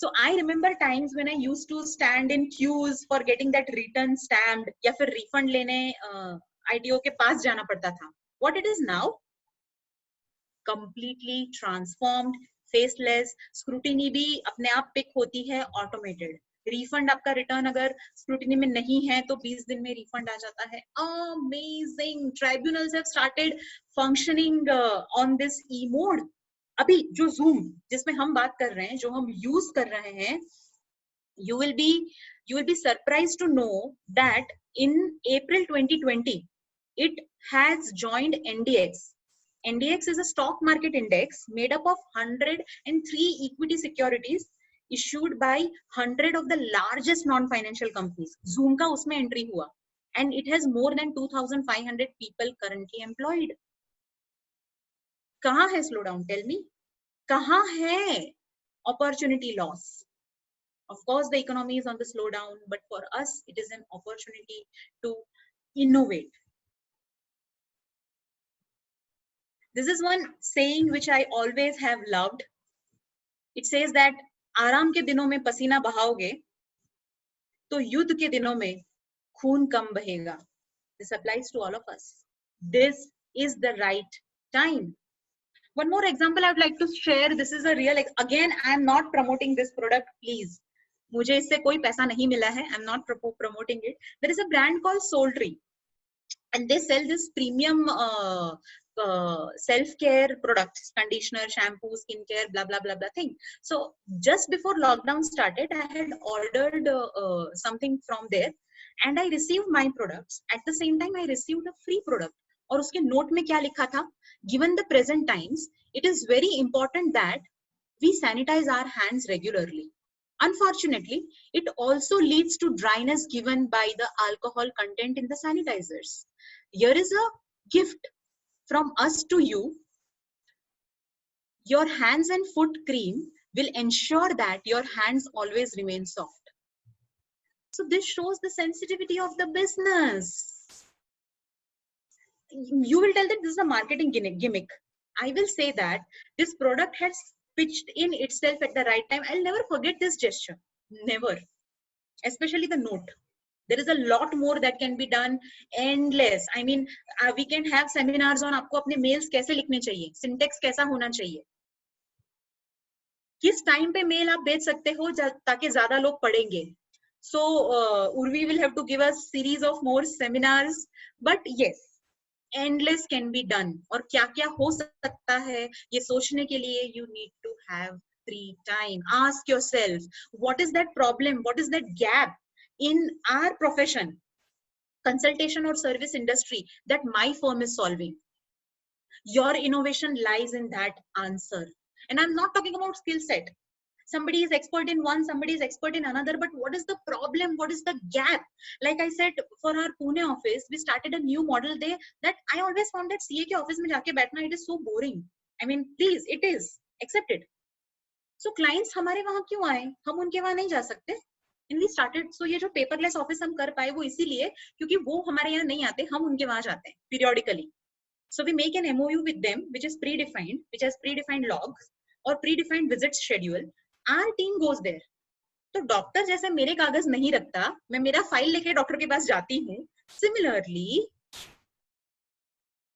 So I remember times when I used to stand in queues for getting that return stamped, या फिर refund लेने ITO के पास जाना पड़ता था. What it is now? Completely transformed, faceless, scrutiny भी अपने आप पिक होती है, automated. Refund आपका रिटर्न अगर स्क्रूटिनी में नहीं है तो 20 दिन में रिफंड आ जाता है. Amazing. Tribunals have started functioning on this e-mode. अभी जो Zoom जिसमें हम बात कर रहे हैं, जो हम यूज कर रहे हैं, you will be surprised to know that in April 2020 it has joined NDX. NDX is a stock market index made up of 103 equity securities issued by 100 of the largest non-financial companies. Zoom का उसमें entry हुआ, and it has more than 2,500 people currently employed. कहाँ है slowdown? Tell me. कहाँ है opportunity loss? Of course, the economy is on the slowdown, but for us, it is an opportunity to innovate. This is one saying which I always have loved. It says that आराम के दिनों में पसीना बहाओगे तो युद्ध के दिनों में खून कम बहेगा. This applies to all of us. This is the right time. One more example I would like to share. This is a real, again, I am not promoting this product, please. मुझे इससे कोई पैसा नहीं मिला है. I'm not promoting it. There is a brand called Soultree, and they sell this premium self-care products, conditioner, shampoo, skincare, blah blah blah blah thing. So just before lockdown started, I had ordered something from there, and I received my products. At the same time, I received a free product. और उसके note में क्या लिखा था? Given the present times, it is very important that we sanitize our hands regularly. Unfortunately, it also leads to dryness given by the alcohol content in the sanitizers. Here is a gift from us to you. Your hands and foot cream will ensure that your hands always remain soft. So this shows the sensitivity of the business. You will tell that this is a marketing gimmick. I will say that this product has pitched in itself at the right time. I'll never forget this gesture. Never. Especially the note. There is a lot more that can be done. Endless. I mean, we can have seminars on आपको अपने mails कैसे लिखने चाहिए, syntax कैसा होना चाहिए, किस time पे mail आप भेज सकते हो ताकि ज़्यादा लोग पढ़ेंगे. So Urvi will have to give us series of more seminars. But yes, endless can be done. और क्या क्या हो सकता है ये सोचने के लिए you need to have free time. Ask yourself, what is that problem? What is that gap in our profession, consultation or service industry, that my firm is solving? Your innovation lies in that answer. And I'm not talking about skill set. Somebody is expert in one, somebody is expert in another, but what is the problem? What is the gap? Like I said, for our Pune office, we started a new model there that I always found that CA ke office mein jaake baithna, it is so boring. I mean, please, it is. Accept it. So clients हमारे वहाँ क्यों आए? हम उनके वहाँ नहीं जा सकते? And we started, so ये जो paperless office हम कर पाए वो इसीलिए क्योंकि वो हमारे यहाँ नहीं आते, हम उनके वहाँ जाते हैं periodically. So we make an MOU with them, which is predefined, which has predefined logs or predefined visits schedule. Our team goes there. तो डॉक्टर जैसे मेरे कागज नहीं रखता, मैं मेरा फाइल लेके डॉक्टर के पास जाती हूँ. Similarly,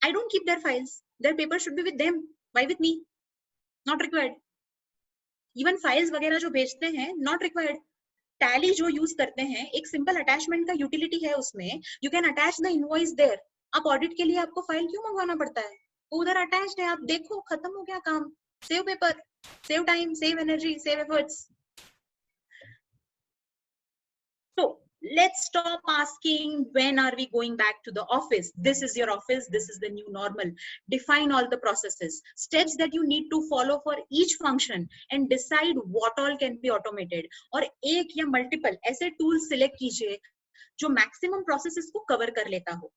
I don't keep their files. Their papers should be with them. Why with me? Not required. Even files वगैरह जो भेजते हैं, not required. Tally जो यूज करते हैं, एक सिंपल अटैचमेंट का यूटिलिटी है उसमें. You can attach the invoice there. आप ऑडिट के लिए आपको फाइल क्यों मंगवाना पड़ता है? वो उधर अटैच्ड है, आप देखो, खत्म हो गया काम. Save paper, save time, save energy, save efforts. So let's stop asking when are we going back to the office. This is your office. This is the new normal. Define all the processes, steps that you need to follow for each function, and decide what all can be automated. और एक या multiple ऐसे tools select कीजिए जो maximum processes को cover कर लेता हो.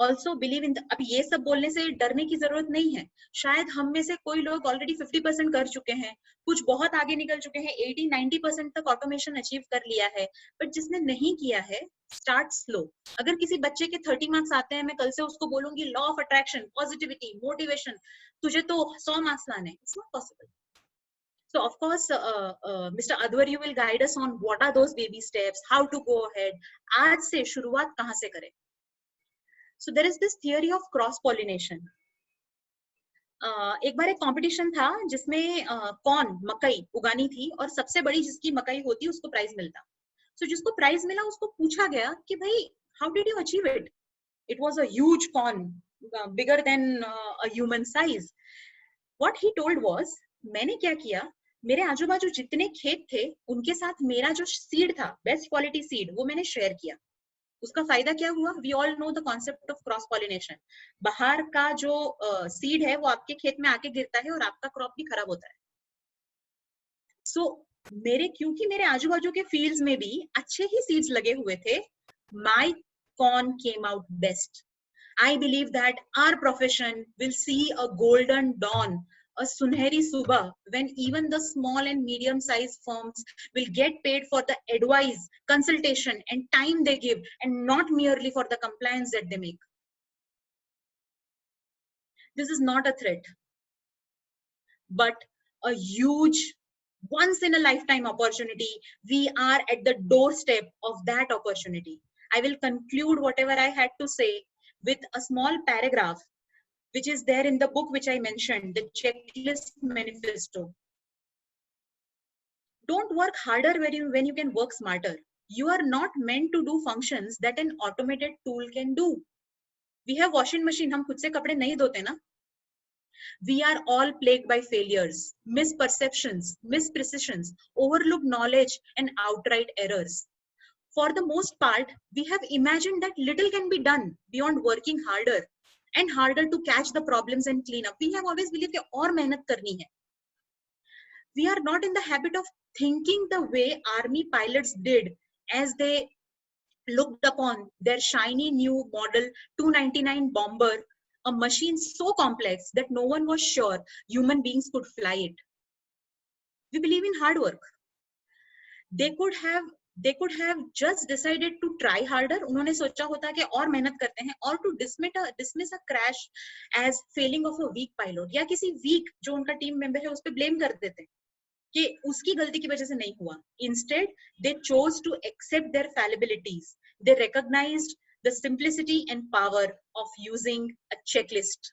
Also believe in the, अब ये सब बोलने से डरने की जरूरत नहीं है. शायद हम में से कोई लोग ऑलरेडी 50% कर चुके हैं, कुछ बहुत आगे निकल चुके हैं, 80-90% तक ऑटोमेशन अचीव कर लिया है. बट जिसने नहीं किया है, स्टार्ट स्लो. अगर किसी बच्चे के 30 मार्क्स आते हैं, मैं कल से उसको बोलूंगी law of attraction, positivity, motivation, तुझे तो 100 मार्क्स लाने, it's not possible. So of course, Mr. Adwar, you will guide us on what are those baby steps, how to go ahead. आज से शुरुआत कहाँ से करें? So there is this theory of cross pollination. एक बार एक competition था जिसमें कॉर्न, मकई उगानी थी और सबसे बड़ी जिसकी मकई होती उसको प्राइज मिलता. So जिसको प्राइज मिला उसको पूछा गया कि भाई how did you achieve it? It was a huge corn, bigger than a human size. What he told was, मैंने क्या किया, मेरे आजू बाजू जितने खेत थे उनके साथ मेरा जो सीड था, बेस्ट क्वालिटी सीड, वो मैंने शेयर किया. उसका फायदा क्या हुआ? We all know the concept of cross pollination. बाहर का जो सीड है वो आपके खेत में आके गिरता है और आपका क्रॉप भी खराब होता है. सो क्योंकि मेरे आजू बाजू के फील्ड्स में भी अच्छे ही सीड्स लगे हुए थे, my corn came out best. I believe that our profession will see a golden dawn, a sunheri subah, when even the small and medium-sized firms will get paid for the advice, consultation, and time they give, and not merely for the compliance that they make. This is not a threat, but a huge, once in a lifetime opportunity. We are at the doorstep of that opportunity. I will conclude whatever I had to say with a small paragraph which is there in the book which I mentioned, the Checklist Manifesto. Don't work harder when you can work smarter. You are not meant to do functions that an automated tool can do. We have washing machine, हम खुद से कपड़े नहीं धोते ना. We are all plagued by failures, misperceptions, misprecisions, overlooked knowledge, and outright errors. For the most part, we have imagined that little can be done beyond working harder and harder to catch the problems and clean up. We have always believed that और मेहनत करनी है. We are not in the habit of thinking the way army pilots did as they looked upon their shiny new model 299 bomber, a machine so complex that no one was sure human beings could fly it. We believe in hard work. They could have just decided to try harder. उन्होंने सोचा होता कि और मेहनत करते हैं, or to dismiss a crash as failing of a weak pilot, या किसी weak जो उनका टीम मेंबर है उस पे blame कर देते कि उसकी गलती की वजह से नहीं हुआ. Instead, they chose to accept their fallibilities. They recognized the simplicity and power of using a checklist.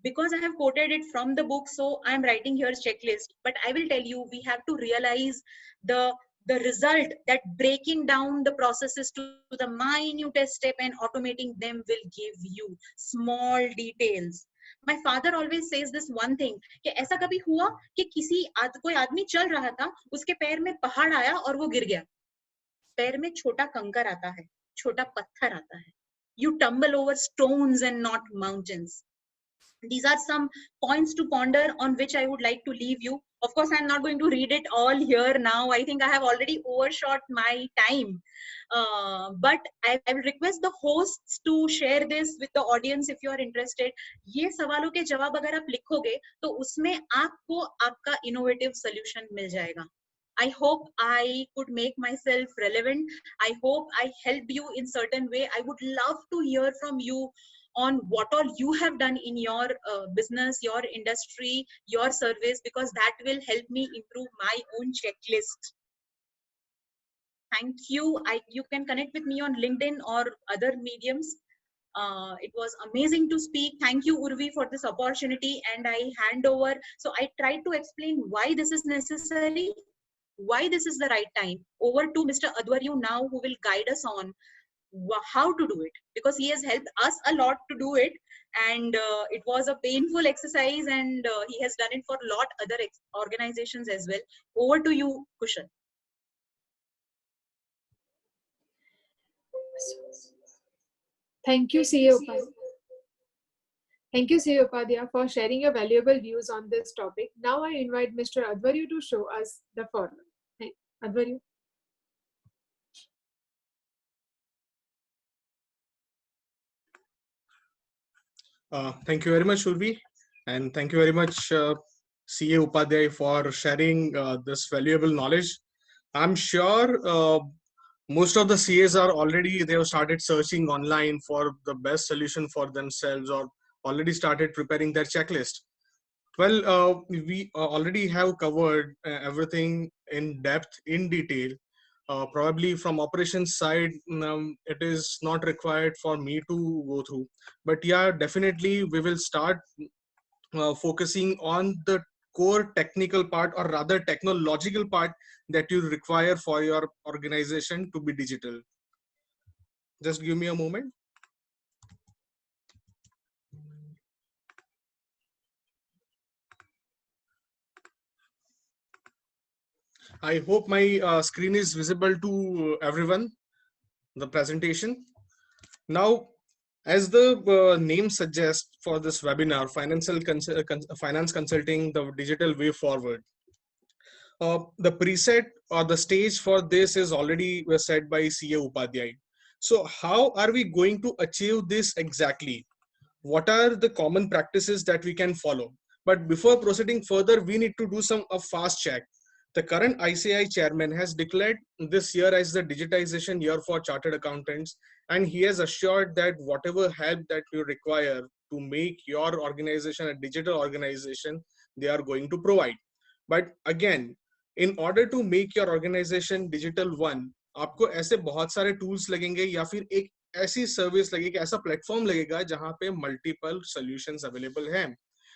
Because I have quoted it from the book, so I am writing here checklist. But I will tell you, we have to realize the result that breaking down the processes to the minutest step and automating them will give you small details. My father always says this one thing, कि ऐसा कभी हुआ कि कोई आदमी चल रहा था, उसके पैर में पहाड़ आया और वो गिर गया. पैर में छोटा कंकर आता है, छोटा पत्थर आता है. You tumble over stones and not mountains. These are some points to ponder on which I would like to leave you. Of course, I'm not going to read it all here now. I think I have already overshot my time. But I will request the hosts to share this with the audience if you are interested. ये सवालों के जवाब अगर आप लिखोगे तो उसमें आपको आपका innovative solution मिल जाएगा. I hope I could make myself relevant. I hope I helped you in certain way. I would love to hear from you on what all you have done in your business, your industry, your service, because that will help me improve my own checklist. Thank you. You can connect with me on LinkedIn or other mediums. It was amazing to speak. Thank you, Urvi, for this opportunity. And I hand over. So I tried to explain why this is necessary, why this is the right time. Over to Mr. Adwaryu now, who will guide us on how to do it, because he has helped us a lot to do it, and it was a painful exercise, and he has done it for a lot other organizations as well. Over to you, Kushan. Thank you, CA Upadhyaya. Thank you, CA Upadhyaya, for sharing your valuable views on this topic. Now I invite Mr. Adwaryu to show us the format. Adwaryu. Thank you very much, Urvi, and thank you very much, CA Upadhyay, for sharing this valuable knowledge. I'm sure most of the CAs are already, they have started searching online for the best solution for themselves, or already started preparing their checklist. Well, we already have covered everything in depth, in detail. Probably from operations side, it is not required for me to go through. But yeah, definitely we will start focusing on the core technical part, or rather technological part, that you require for your organization to be digital. Just give me a moment. I hope my screen is visible to everyone. the presentation. Now, as the name suggests for this webinar, finance consulting, the digital way forward. The preset or the stage for this is already set by CA Upadhyay. So how are we going to achieve this exactly? What are the common practices that we can follow? But before proceeding further, we need to do a fast check. The current ICAI chairman has declared this year as the digitization year for chartered accountants, and he has assured that whatever help that you require to make your organization a digital organization, they are going to provide. But again, in order to make your organization digital one, आपको ऐसे बहुत सारे tools लगेंगे या फिर एक ऐसी service लगेगी, ऐसा प्लेटफॉर्म लगेगा जहां पे मल्टीपल सॉल्यूशंस अवेलेबल हैं.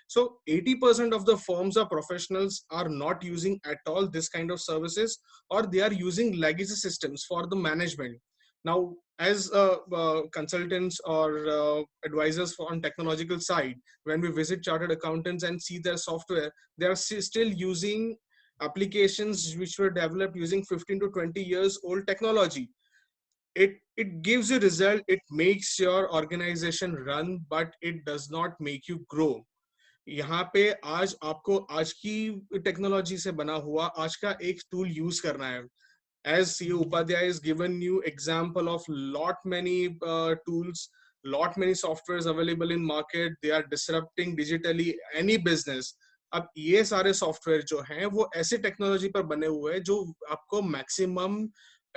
So 80% of the firms or professionals are not using at all this kind of services, or they are using legacy systems for the management. Now, as consultants or advisors on technological side, when we visit chartered accountants and see their software, they are still using applications which were developed using 15 to 20 years old technology. It gives you result, it makes your organization run, but it does not make you grow. यहाँ पे आज आपको आज की technology से बना हुआ आज का एक टूल यूज करना है. As CEO Upadhyay has given you example of lot many tools, lot many softwares available in market, they are disrupting digitally any business. अब ये सारे सॉफ्टवेयर जो हैं वो ऐसे टेक्नोलॉजी पर बने हुए हैं जो आपको मैक्सिमम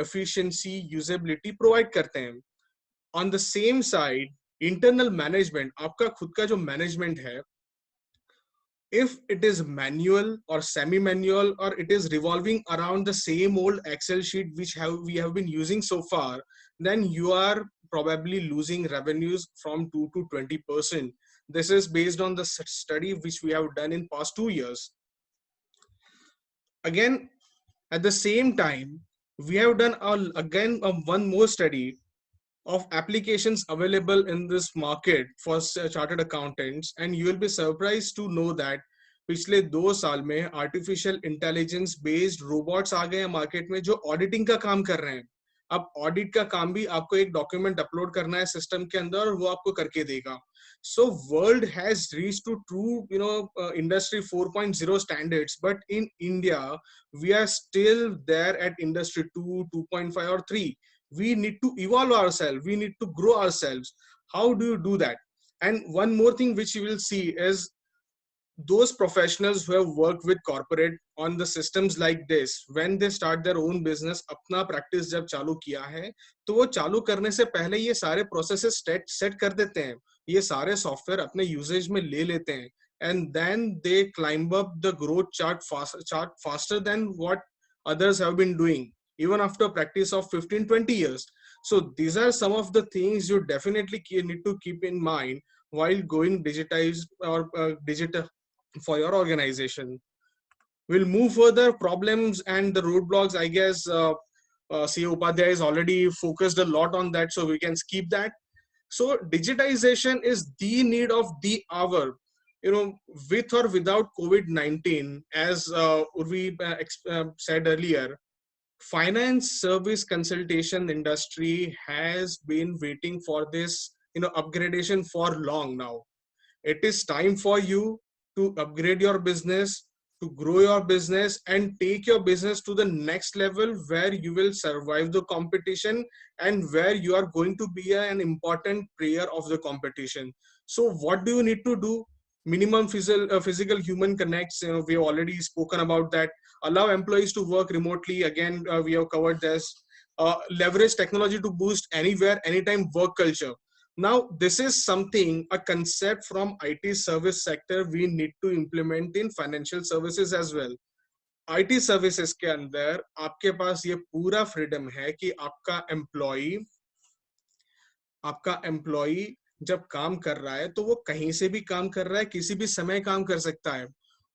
एफिशिएंसी यूजेबिलिटी प्रोवाइड करते हैं. On the same side, internal management, आपका खुद का जो मैनेजमेंट है, if it is manual or semi-manual, or it is revolving around the same old Excel sheet which we have been using so far, then you are probably losing revenues from 2 to 20%. This is based on the study which we have done in past 2 years. Again, at the same time, we have done one more study of applications available in this market for chartered accountants, and you will be surprised to know that पिछले 2 साल में artificial intelligence based robots आ गए हैं market में जो auditing का काम कर रहे हैं. अब ऑडिट का काम भी आपको एक डॉक्यूमेंट अपलोड करना है सिस्टम के अंदर और वो आपको करके देगा. So world has reached to true, industry 4.0 standards, but in India we are still there at industry 2, 2.5 or 3. We need to evolve ourselves, we need to grow ourselves. How do you do that? And one more thing which you will see is those professionals who have worked with corporate on the systems like this, when they start their own business, अपना practice जब चालू किया है तो वो चालू करने से पहले ये सारे processes set कर देते हैं, ये सारे software अपने usage में ले लेते हैं, and then they climb up the growth chart faster than what others have been doing even after practice of 15-20 years. So these are some of the things you definitely need to keep in mind while going digitized or digital for your organization. We'll move further. Problems and the roadblocks, I guess CEO Upadhyay has already focused a lot on that, so we can skip that. So digitization is the need of the hour, with or without COVID-19. As Urvi said earlier, finance service consultation industry has been waiting for this upgradation for long now. It is time for you to upgrade your business, to grow your business, and take your business to the next level where you will survive the competition and where you are going to be an important player of the competition. So what do you need to do? Minimum physical human connects. We have already spoken about that. Allow employees to work remotely. Again, we have covered this. Leverage technology to boost anywhere, anytime work culture. Now, this is something, a concept from IT service sector we need to implement in financial services as well. IT services के अंदर आपके पास ये पूरा freedom है कि आपका employee जब काम कर रहा है तो वो कहीं से भी काम कर रहा है, किसी भी समय काम कर सकता है.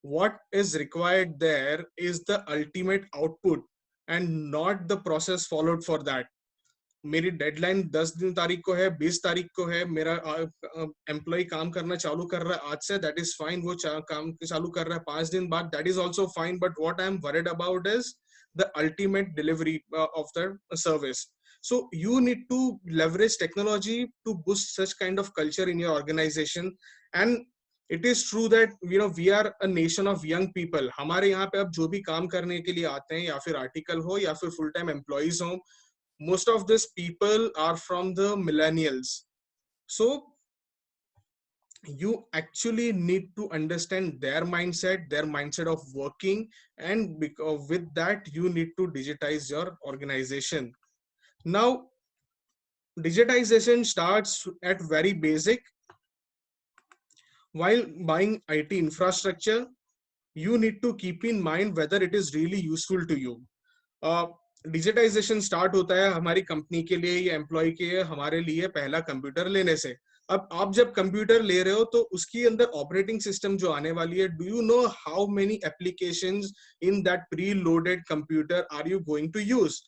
What is required there is the ultimate output and not the process followed for that. मेरी डेडलाइन 10 तारीख को है, 20 तारीख को है, मेरा एम्प्लॉय काम करना चालू कर रहा है आज से, दैट इज फाइन. वो काम चालू कर रहा है 5 दिन बाद, that is also fine. But what I am worried about is the ultimate delivery of the service. So you need to leverage technology to boost such kind of culture in your organization. And it is true that we are a nation of young people. हमारे यहाँ पे अब जो भी काम करने के लिए आते हैं, या फिर आर्टिकल हो या फिर फुल टाइम एम्प्लॉइज हो, most of these people are from the millennials. So you actually need to understand their mindset of working, and because with that you need to digitize your organization. Now digitization starts at very basic. While buying IT infrastructure, you need to keep in mind whether it is really useful to you. Digitisation start होता है हमारी company के लिए या employ के हमारे लिए पहला कंप्यूटर लेने से. अब आप जब कंप्यूटर ले रहे हो तो उसके अंदर ऑपरेटिंग सिस्टम जो आने वाली है, do you know how many applications in that preloaded computer are you going to use?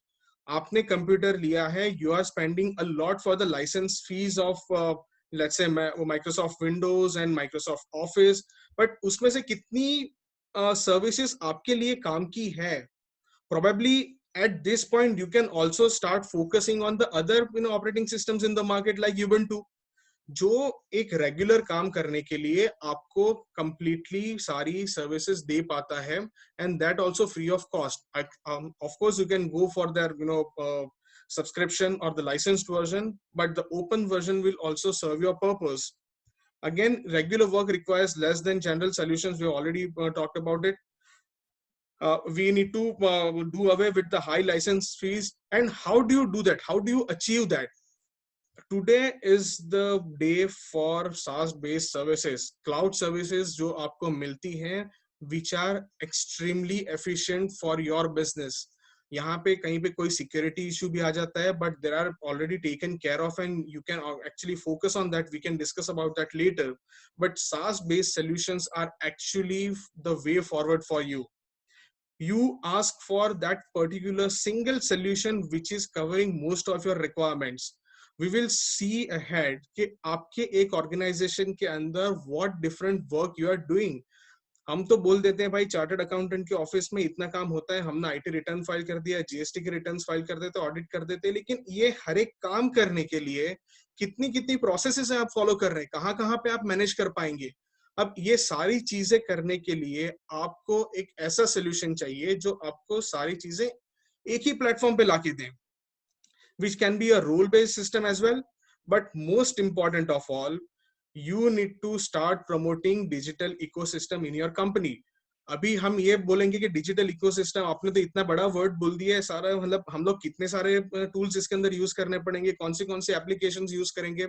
आपने कंप्यूटर लिया है, you are spending a lot for the licence fees of let's say Microsoft Windows and Microsoft Office, but उसमें से कितनी services आपके लिए काम की है? Probably at this point you can also start focusing on the other operating systems in the market like Ubuntu, जो एक रेगुलर काम करने के लिए आपको completely सारी सर्विसेज दे पाता है, and that also free of cost. Of course you can go for their subscription or the licensed version, but the open version will also serve your purpose. Again, regular work requires less than general solutions. We already talked about it. We need to do away with the high license fees. And how do you do that? How do you achieve that? Today is the day for SaaS based services, cloud services जो आपको मिलती हैं, which are extremely efficient for your business. यहाँ पे कहीं पे कोई security issue भी आ जाता है, but there are already taken care of and you can actually focus on that. We can discuss about that later. But SaaS based solutions are actually the way forward for you. You ask for that particular single solution which is covering most of your requirements. We will see ahead कि आपके एक organization के अंदर what different work you are doing. हम तो बोल देते हैं भाई चार्टर्ड अकाउंटेंट के ऑफिस में इतना काम होता है, हमने आईटी रिटर्न फाइल कर दिया, जीएसटी के रिटर्न्स फाइल कर देते, ऑडिट कर देते, लेकिन ये हर एक काम करने के लिए कितनी कितनी प्रोसेसेस आप फॉलो कर रहे हैं, कहाँ कहाँ पे आप मैनेज कर पाएंगे? अब ये सारी चीजें करने के लिए आपको एक ऐसा सोल्यूशन चाहिए जो आपको सारी चीजें एक ही प्लेटफॉर्म पे लाके दे, which can be a role based system as well. But most important of all, you need to start promoting digital ecosystem in your company. अभी हम ये बोलेंगे कि डिजिटल इकोसिस्टम, आपने तो इतना बड़ा वर्ड बोल दिया है सारा, मतलब हम लोग कितने सारे टूल्स इसके अंदर यूज करने पड़ेंगे, कौन से एप्लीकेशंस यूज करेंगे?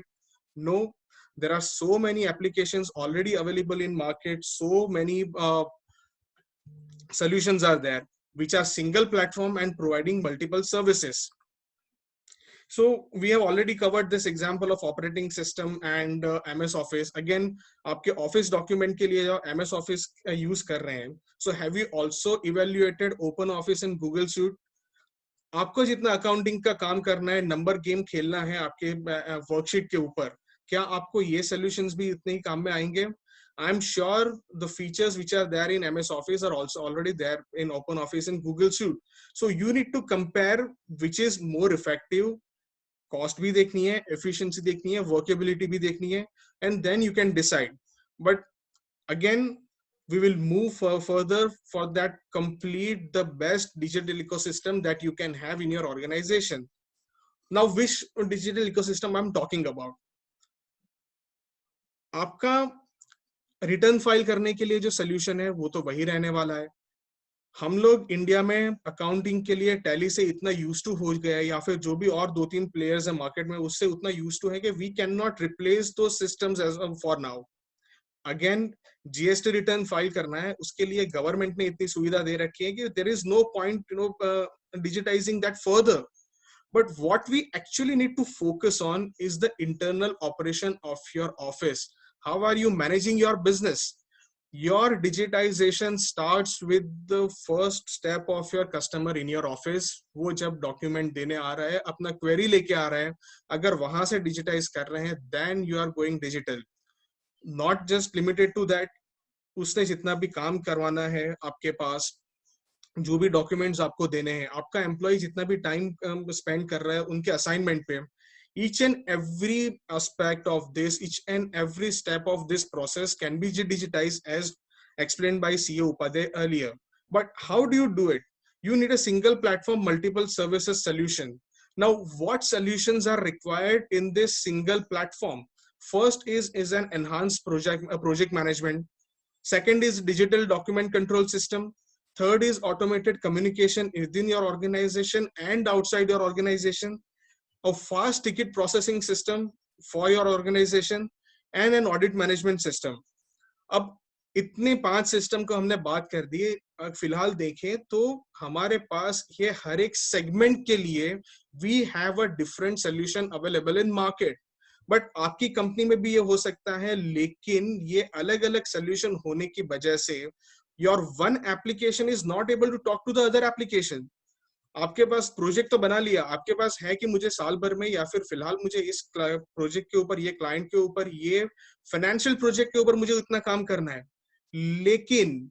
No, there are so many applications already available in market, so many solutions are there which are single platform and providing multiple services. So we have already covered this example of operating system and MS Office. Again, आपके office document के लिए जो MS Office use कर रहे हैं, so have you also evaluated Open Office and Google Suite? आपको जितना accounting का काम करना है, नंबर गेम खेलना है आपके वर्कशीट के ऊपर, क्या आपको ये solutions भी इतने ही काम में आएंगे? I'm sure the features which are there in MS Office are also already there in Open Office and Google Suite. So you need to compare which is more effective. Cost भी देखनी है, efficiency देखनी है, workability भी देखनी है, and then you can decide. But again we will move further for that complete the best digital ecosystem that you can have in your organization. Now which digital ecosystem I'm talking about? आपका return file करने के लिए जो solution है वो तो वही रहने वाला है. हम लोग इंडिया में अकाउंटिंग के लिए टैली से इतना यूज टू हो गया है, या फिर जो भी और 2-3 प्लेयर्स है मार्केट में उससे उतना यूज टू है कि वी कैन नॉट रिप्लेस दो systems as for now. Again, GST return file करना है, उसके लिए गवर्नमेंट ने इतनी सुविधा दे रखी है कि there is no point digitizing that further. But what we actually need to focus on is the internal operation of your office. How are you managing your business? Your digitization starts with the first step of your customer in your office. वो जब document देने आ रहा है, अपना query लेके आ रहा है, अगर वहां से डिजिटाइज कर रहे हैं, then you are going digital. Not just limited to that, उसने जितना भी काम करवाना है आपके पास, जो भी डॉक्यूमेंट्स आपको देने हैं, आपका एम्प्लॉय जितना भी टाइम स्पेंड कर रहा है उनके असाइनमेंट पे, each and every aspect of this, each and every step of this process can be digitized as explained by CEO Upadhyay earlier. But how do you do it? You need a single platform, multiple services solution. Now, what solutions are required in this single platform? First is an enhanced project management. Second is digital document control system. Third is automated communication within your organization and outside your organization. A fast ticket processing system for your organization and an audit management system. अब इतने 5 system को हमने बात कर दी, फिलहाल देखें तो हमारे पास ये हर एक सेगमेंट के लिए we have a different solution available in market. But आपकी कंपनी में भी ये हो सकता है, लेकिन ये अलग अलग सोल्यूशन होने की वजह से your one application is not able to talk to the other application. आपके पास प्रोजेक्ट तो बना लिया, आपके पास है कि मुझे साल भर में या फिर फिलहाल मुझे इस प्रोजेक्ट के ऊपर, ये क्लाइंट के ऊपर, ये फाइनेंशियल प्रोजेक्ट के ऊपर मुझे इतना काम करना है, लेकिन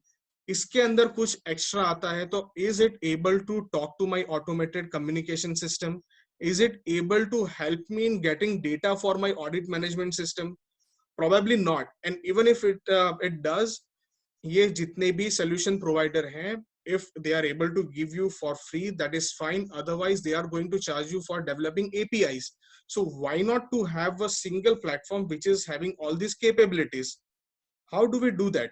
इसके अंदर कुछ एक्स्ट्रा आता है, तो is it able to talk to my automated communication system? Is it able to help me in getting data for my audit management system? Probably not. And even if it does, ये जितने भी solution provider हैं, if they are able to give you for free, that is fine. Otherwise, they are going to charge you for developing APIs. So why not to have a single platform which is having all these capabilities? How do we do that?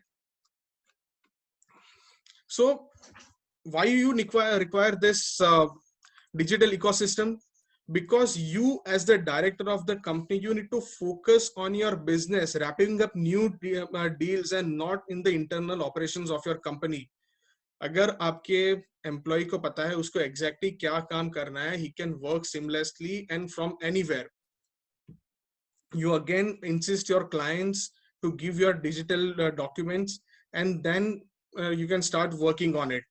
So why you require this digital ecosystem? Because you as the director of the company, you need to focus on your business, wrapping up new deals and not in the internal operations of your company. अगर आपके employ को पता है उसको exactly क्या काम करना है, he can work seamlessly and from anywhere. You again insist your clients to give your digital documents, and then you can start working on it.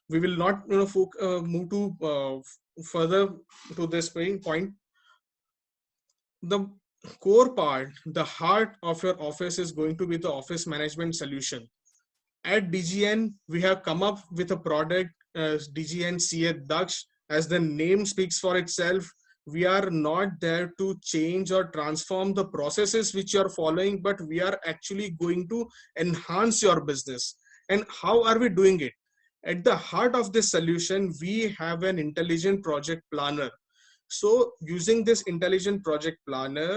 We will not move to further to this point. The core part, the heart of your office is going to be the office management solution. At DGN, we have come up with a product, DGN CA Daksh. As the name speaks for itself, we are not there to change or transform the processes which you are following, but we are actually going to enhance your business. And how are we doing it? At the heart of this solution, we have an intelligent project planner. So using this intelligent project planner,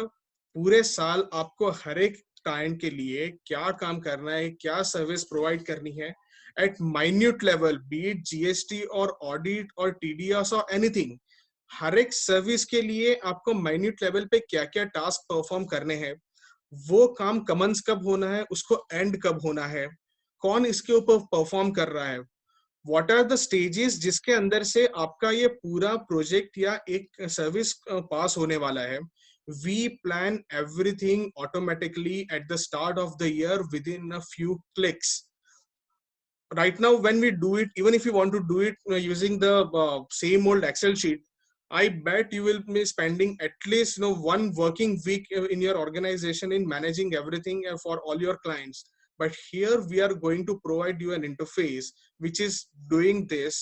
पूरे साल आपको हर एक client के लिए क्या काम करना है, क्या सर्विस प्रोवाइड करनी है, at minute level, be it GST और ऑडिट और टीडीएस और एनीथिंग, हर एक सर्विस के लिए आपको माइन्यूट लेवल पे क्या क्या टास्क परफॉर्म करने हैं, वो काम कमेंस कब होना है, उसको एंड कब होना है, कौन इसके ऊपर परफॉर्म कर रहा है, व्हाट आर द स्टेजेस जिसके अंदर से आपका ये पूरा प्रोजेक्ट या एक सर्विस पास होने वाला है. We plan everything automatically at the start of the year within a few clicks. Right now, when we do it, even if you want to do it using the same old Excel sheet, I bet you will be spending at least 1 working week in your organization in managing everything for all your clients. But here we are going to provide you an interface which is doing this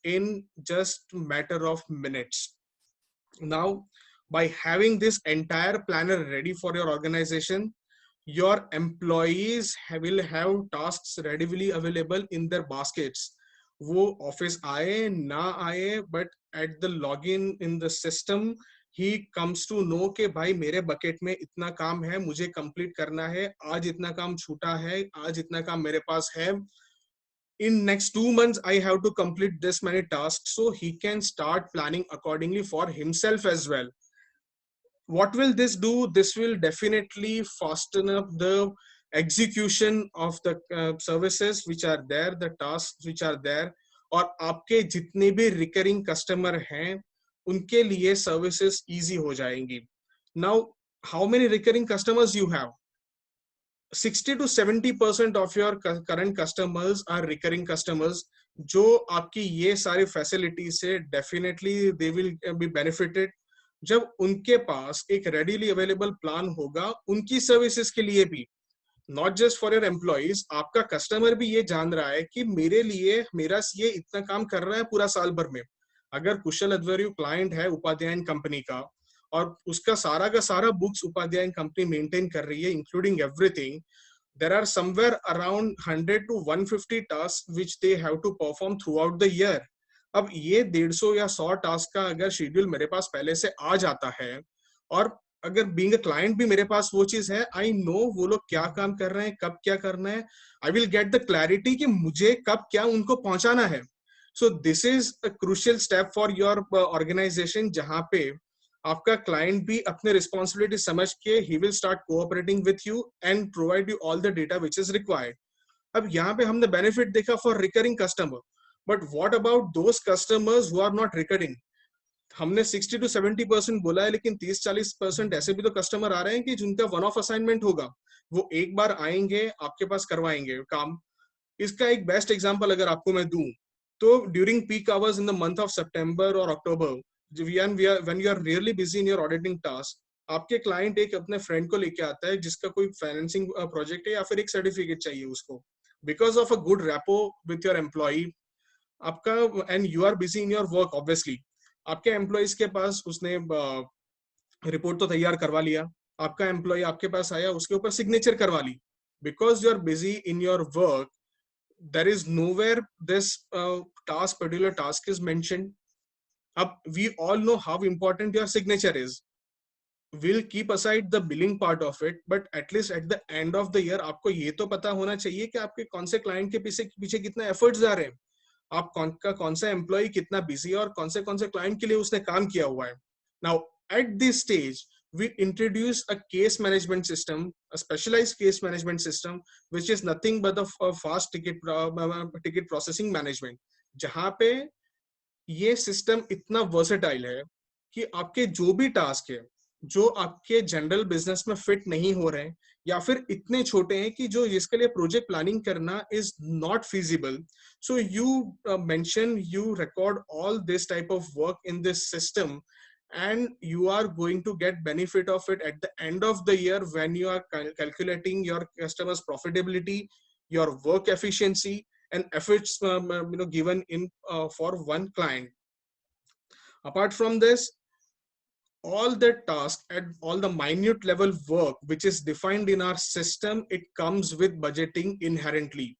in just matter of minutes. Now, by having this entire planner ready for your organization, your employees will have tasks readily available in their baskets. वो office आए ना आए, but at the login in the system, he comes to know कि भाई मेरे bucket में इतना काम है, मुझे कंप्लीट करना है, आज इतना काम छूटा है, आज इतना काम मेरे पास है, in next 2 months I have to complete this many tasks, so he can start planning accordingly for himself as well. What will this do? This will definitely fasten up the execution of the services which are there, the tasks which are there, और आपके जितने भी recurring customer हैं उनके लिए services easy हो जाएंगी. Now, how many recurring customers you have? 60 to 70% of your current customers are recurring customers, जो आपकी ये सारी facilities से definitely they will be benefited. जब उनके पास एक readily available plan होगा उनकी services के लिए भी, not just for your employees, आपका कस्टमर भी ये जान रहा है कि मेरे लिए मेरा सीए इतना काम कर रहा है पूरा साल भर में। अगर कुशल अध्वर्यु क्लाइंट है उपाध्याय कंपनी का और उसका का सारा बुक्स उपाध्याय कंपनी मेंटेन कर रही है including everything, there are somewhere around 100 to 150 tasks which they have to perform throughout the year. अब ये 150 या 100 टास्क का अगर शेड्यूल मेरे पास पहले से आ जाता है और अगर बीइंग अ क्लाइंट भी मेरे पास वो चीज है, आई नो वो लोग क्या काम कर रहे हैं, कब क्या करना है, I will get the clarity कि मुझे कब क्या उनको पहुंचाना है. So this is a crucial step for your organisation, जहां पे आपका क्लाइंट भी अपने रिस्पॉन्सिबिलिटी समझ के ही will start cooperating with you and provide you all the data which is required. अब यहाँ पे हमने बेनिफिट देखा for recurring customer, but what about those customers who are not recurring? हमने 60 to 70% बोला है, लेकिन 30-40% ऐसे भी तो कस्टमर आ रहे हैं कि जिनका वन ऑफ असाइनमेंट होगा, वो एक बार आएंगे आपके पास करवाएंगे काम. इसका एक बेस्ट एग्जांपल अगर आपको मैं दूं तो during peak hours in the month of सितंबर और अक्टूबर, when you are really busy in your auditing task, आपके क्लाइंट एक अपने फ्रेंड को लेके आता है जिसका कोई फाइनेंसिंग प्रोजेक्ट है या फिर एक सर्टिफिकेट चाहिए उसको, because of a good rapport with your employ आपका, and you are busy in your work. Obviously आपके एम्प्लॉयज के पास उसने रिपोर्ट तो तैयार करवा लिया, आपका एम्प्लॉय आपके पास आया, उसके ऊपर सिग्नेचर करवा ली. Because you are busy in your work, there is nowhere this particular task is mentioned. Up, we all know how important your signature is. We'll keep aside the billing part of it, but at least at the end of the year आपको ये तो पता होना चाहिए कि आपके कौन से क्लाइंट के पीछे कितना एफर्ट्स जा रहे हैं, आप कौन सा एम्प्लॉय कितना बिजी है और कौन से क्लाइंट के लिए उसने काम किया हुआ है. Now at this stage we introduce a case management system, a specialized case management system, which is nothing but a fast ticket processing management, जहां पे ये सिस्टम इतना वर्सेटाइल है कि आपके जो भी टास्क है जो आपके जनरल बिजनेस में फिट नहीं हो रहे हैं या फिर इतने छोटे हैं कि जो जिसके लिए प्रोजेक्ट प्लानिंग करना is not feasible, so you mention, you record all this type of work in this system and you are going to get benefit of it at the end of the year when you are calculating your customers profitability, your work efficiency and efforts given in for one client. Apart from this, all the tasks at all the minute level work which is defined in our system, it comes with budgeting inherently.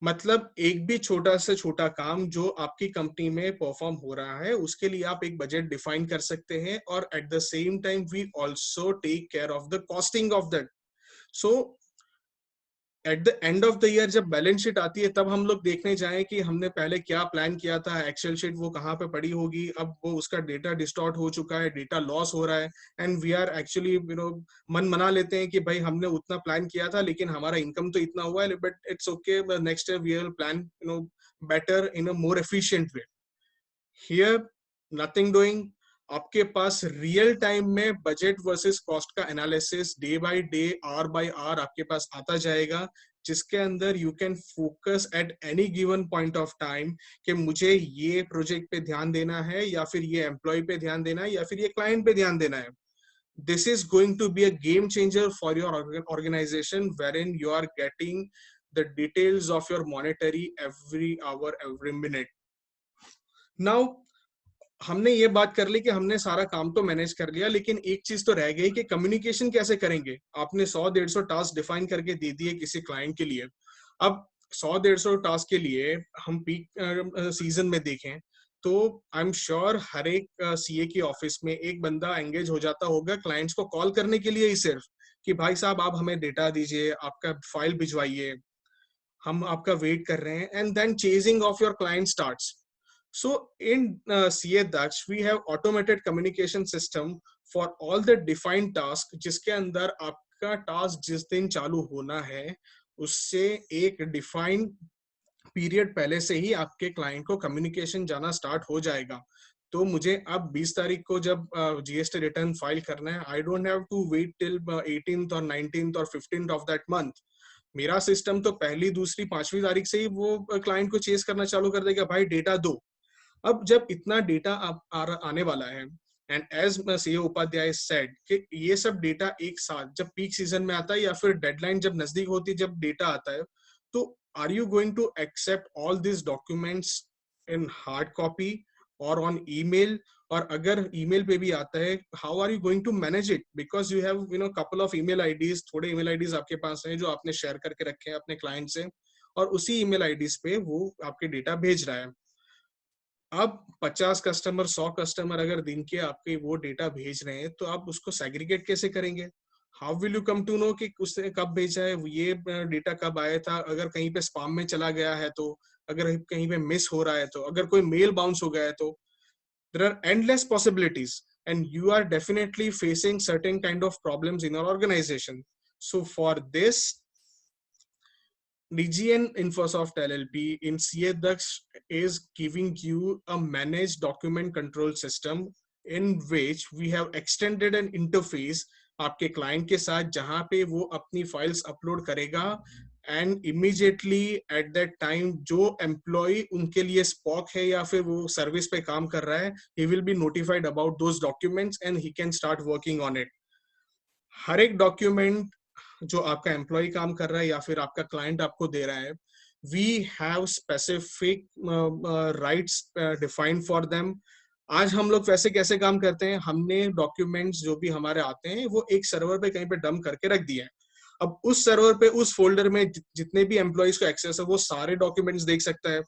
मतलब एक भी छोटा से छोटा काम जो आपकी company में परफॉर्म हो रहा है उसके लिए आप एक बजट डिफाइन कर सकते हैं, और at the same time we also take care of the costing of that. So at the end of the year जब बैलेंस शीट आती है तब हम लोग देखने जाएं कि हमने पहले क्या प्लान किया था, एक्सेल शीट वो कहाँ पे पड़ी होगी, अब वो उसका डेटा डिस्टॉर्ट हो चुका है, डेटा लॉस हो रहा है, एंड वी आर एक्चुअली मन मना लेते हैं कि भाई हमने उतना प्लान किया था लेकिन हमारा इनकम तो इतना हुआ है, but it's okay, next year we will plan better in a more efficient way. Here nothing doing, आपके पास रियल टाइम में बजट वर्सेस कॉस्ट का analysis day by day, hour by hour आपके पास आता जाएगा, जिसके अंदर you can focus at any given point of time कि मुझे ये प्रोजेक्ट पे ध्यान देना है या फिर ये एम्प्लॉय पे ध्यान देना है या फिर ये क्लाइंट पे ध्यान देना है. This is going to be a game changer for your organization wherein you are getting the details of your monetary every hour, every minute. Now हमने ये बात कर ली कि हमने सारा काम तो मैनेज कर लिया, लेकिन एक चीज तो रह गई कि कम्युनिकेशन कैसे करेंगे. आपने 100-150 टास्क डिफाइन करके दे दिए किसी क्लाइंट के लिए. अब 100-150 टास्क के लिए हम पीक सीजन में देखें तो आई एम श्योर हर एक सीए की ऑफिस में एक बंदा एंगेज हो जाता होगा क्लाइंट्स को कॉल करने के लिए ही, सिर्फ कि भाई साहब आप हमें डेटा दीजिए, आपका फाइल भिजवाइए, हम आपका वेट कर रहे हैं, and then chasing of your client starts. So in CA Daksh, we have automated communication system for all the defined tasks, जिसके अंदर आपका टास्क जिस दिन चालू होना है उससे एक डिफाइंड पीरियड पहले से ही आपके क्लाइंट को कम्युनिकेशन जाना स्टार्ट हो जाएगा. तो मुझे अब 20 तारीख को जब जीएसटी रिटर्न फाइल करना है, I don't have to wait till 18th और 19th और 15th ऑफ दैट मंथ. मेरा सिस्टम तो पहली, दूसरी, 5वीं तारीख से ही वो क्लाइंट को चेस करना चालू कर देगा, भाई डेटा दो. अब जब इतना डेटा आने वाला है and as CA Upadhyay said कि ये सब डेटा एक साथ जब पीक सीजन में आता है या फिर डेडलाइन जब नजदीक होती है, जब डेटा आता है, तो are you going to accept all this documents in hard copy और ऑन ईमेल? और अगर ईमेल पे भी आता है, how are you going to manage it? Because you have couple of email IDs, थोड़े ईमेल आईडीज आपके पास हैं जो आपने शेयर करके रखे हैं अपने क्लाइंट से, और उसी ईमेल आईडीज पे वो आपके डेटा भेज रहा है। अब 50 कस्टमर, 100 कस्टमर अगर दिन के आपके वो डेटा भेज रहे हैं, तो आप उसको सेग्रीगेट कैसे करेंगे? How will you come to know कि उसने कब भेजा है, ये डेटा कब आया था? अगर कहीं पे स्पैम में चला गया है तो, अगर कहीं पे मिस हो रहा है तो, अगर कोई मेल बाउंस हो गया है तो, there are endless possibilities and you are definitely facing certain kind of problems in your organization. So for this, DGN Infosoft LLP in CA Daksh is giving you a managed document control system in which we have extended an interface आपके client के साथ, जहां पे वो अपनी files upload करेगा and immediately at that time जो employ उनके लिए स्पॉक है या फिर वो सर्विस पे काम कर रहा है, he will be notified about those documents and he can start working on it. हर एक डॉक्यूमेंट जो आपका एम्प्लॉय काम कर रहा है या फिर आपका क्लाइंट आपको दे रहा है, we have specific rights defined for them. आज हम लोग वैसे कैसे काम करते हैं, हमने डॉक्यूमेंट्स जो भी हमारे आते हैं वो एक सर्वर पे कहीं पे डंप करके रख दिया है। अब उस सर्वर पे, उस फोल्डर में जितने भी एम्प्लॉयज को एक्सेस है, वो सारे डॉक्यूमेंट्स देख सकता है।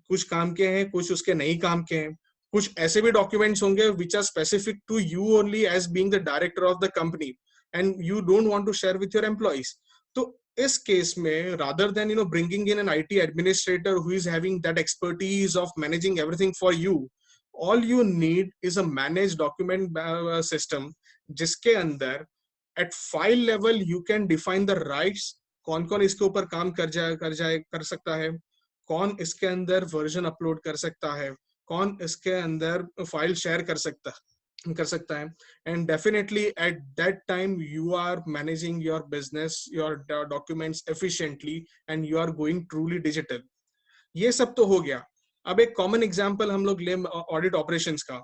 कुछ काम के हैं, कुछ उसके नहीं काम के हैं, कुछ ऐसे भी डॉक्यूमेंट्स होंगे which are specific to you only as being the director of the company and you don't want to share with your employees. तो इस केस में rather than bringing in an IT administrator who is having that expertise of managing everything for you, all you need is a managed document system जिसके अंदर at file level you can define the rights, कौन कौन इसके ऊपर काम कर सकता है, कौन इसके अंदर वर्जन अपलोड कर सकता है, कौन इसके अंदर फाइल शेयर कर सकता है, and definitely at that time you are managing your business, your documents efficiently and you are going truly digital. ये सब तो हो गया। अब एक कॉमन एग्जांपल हम लोग ले ऑडिट ऑपरेशंस का।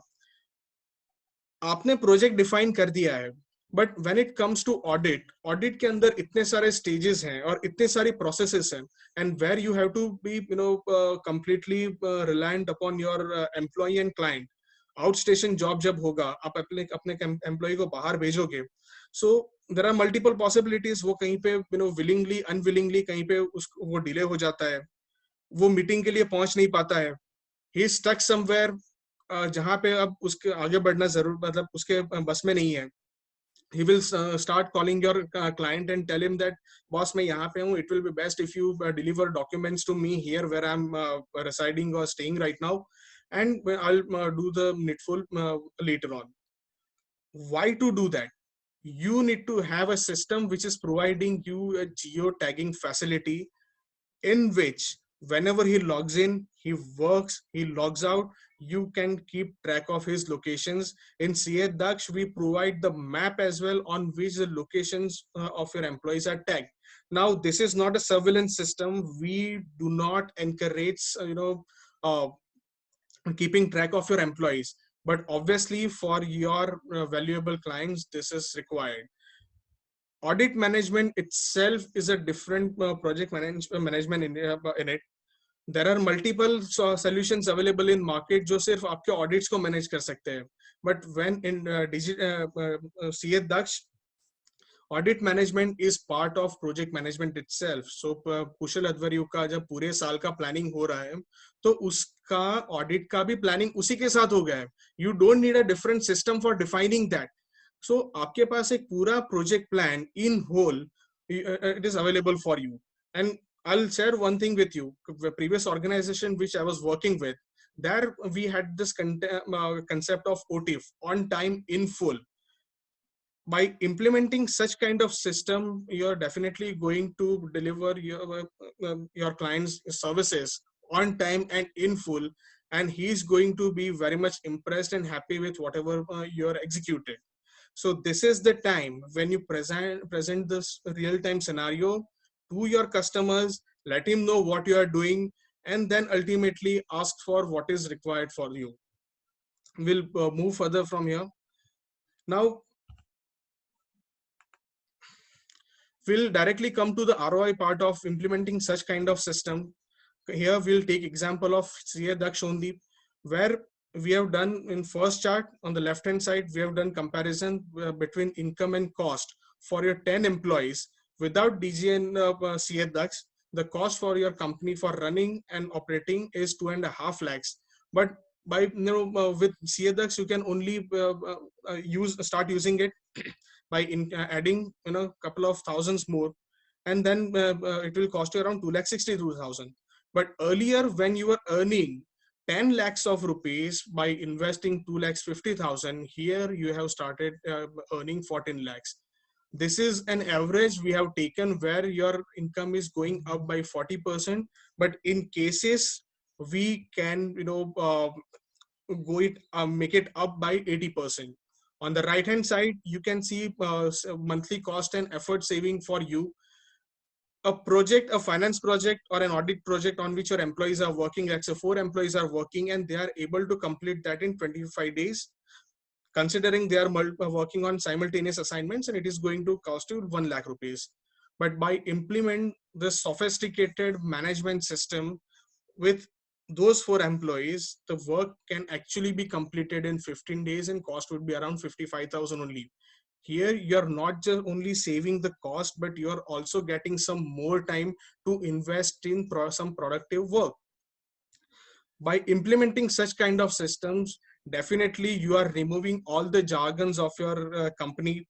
आपने प्रोजेक्ट डिफाइन कर दिया है, but when it comes to audit के अंदर इतने सारे स्टेजेस हैं और इतने सारी प्रोसेसेस हैं, and where you have to be completely reliant upon your employee and client. Outstation job जब होगा, आप अपने एम्प्लॉय को बाहर भेजोगे, so there are multiple possibilities. वो कहीं पे विलिंगली अनविलिंगली कहीं पे वो डिले हो जाता है, वो मीटिंग के लिए पहुंच नहीं पाता है, ही इज स्टक समवेयर जहां पे अब उसके आगे बढ़ना जरूर मतलब उसके बस में नहीं है। he will start calling your client and tell him that boss मैं यहाँ पे हूँ, it will be best if you deliver documents to me here where I'm residing or staying right now and I'll do the needful later on. Why to do that? You need to have a system which is providing you a geo tagging facility in which whenever he logs in, he works, he logs out, you can keep track of his locations. In CA Daksh, we provide the map as well on which the locations of your employees are tagged. Now, this is not a surveillance system. We do not encourage, keeping track of your employees. But obviously, for your valuable clients, this is required. Audit management itself is a different project management in it. There are multiple solutions available in market जो सिर्फ आपके audits को manage कर सकते हैं. But when in CA Daksh, audit management is part of project management itself. So कुशल अध्वर्यु का जब पूरे साल का planning हो रहा है, तो उसका audit का भी planning उसी के साथ हो गया है. You don't need a different system for defining that. So आपके पास एक पूरा project plan in whole, it is available for you. And I'll share one thing with you. The previous organization which I was working with, there we had this concept of OTIF, on time in full. By implementing such kind of system, you're definitely going to deliver your client's services on time and in full, and he's going to be very much impressed and happy with whatever you're executed. So this is the time when you present this real-time scenario to your customers, let him know what you are doing, and then ultimately ask for what is required for you. we'll move further from here. Now we'll directly come to the ROI part of implementing such kind of system. Here we'll take example of CA Daksh only, where we have done in first chart on the left hand side, we have done comparison between income and cost for your 10 employees without DG and CA Daksh. The cost for your company for running and operating is 2.5 lakhs. But by with CA Daksh, you can only start using it by adding couple of thousands more, and then it will cost you around 2,62,000. But earlier, when you were earning 10 lakhs of rupees by investing 2,50,000, here you have started earning 14 lakhs. This is an average we have taken where your income is going up by 40%. But in cases we can make it up by 80%. On the right hand side, you can see monthly cost and effort saving for you. A project, a finance project or an audit project on which your employees are working, let's say 4 employees are working and they are able to complete that in 25 days, considering they are working on simultaneous assignments, and it is going to cost you 1 lakh rupees. But by implement this sophisticated management system with those 4 employees, the work can actually be completed in 15 days and cost would be around 55,000 only. Here you're not just only saving the cost, but you're also getting some more time to invest in some productive work. By implementing such kind of systems, definitely you are removing all the jargons of your company.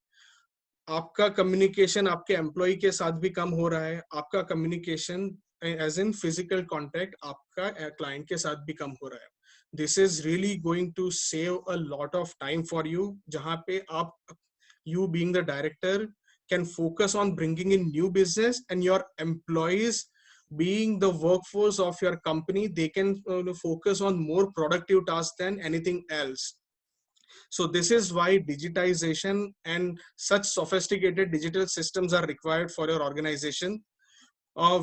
आपका communication आपके employee के साथ भी कम हो रहा है, आपका communication as in physical contact आपका क्लाइंट के साथ भी कम हो रहा है. This is really going to save a lot of time for you, जहां पे आप, you being the director, can focus on bringing in new business, and your employees being the workforce of your company, they can focus on more productive tasks than anything else. So this is why digitization and such sophisticated digital systems are required for your organization.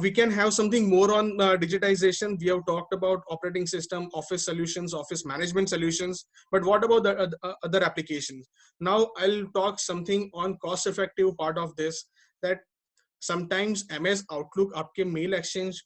We can have something more on digitization. We have talked about operating system, office solutions, office management solutions, but what about the other applications? Now I'll talk something on cost effective part of this, that sometimes MS Outlook आपके mail exchange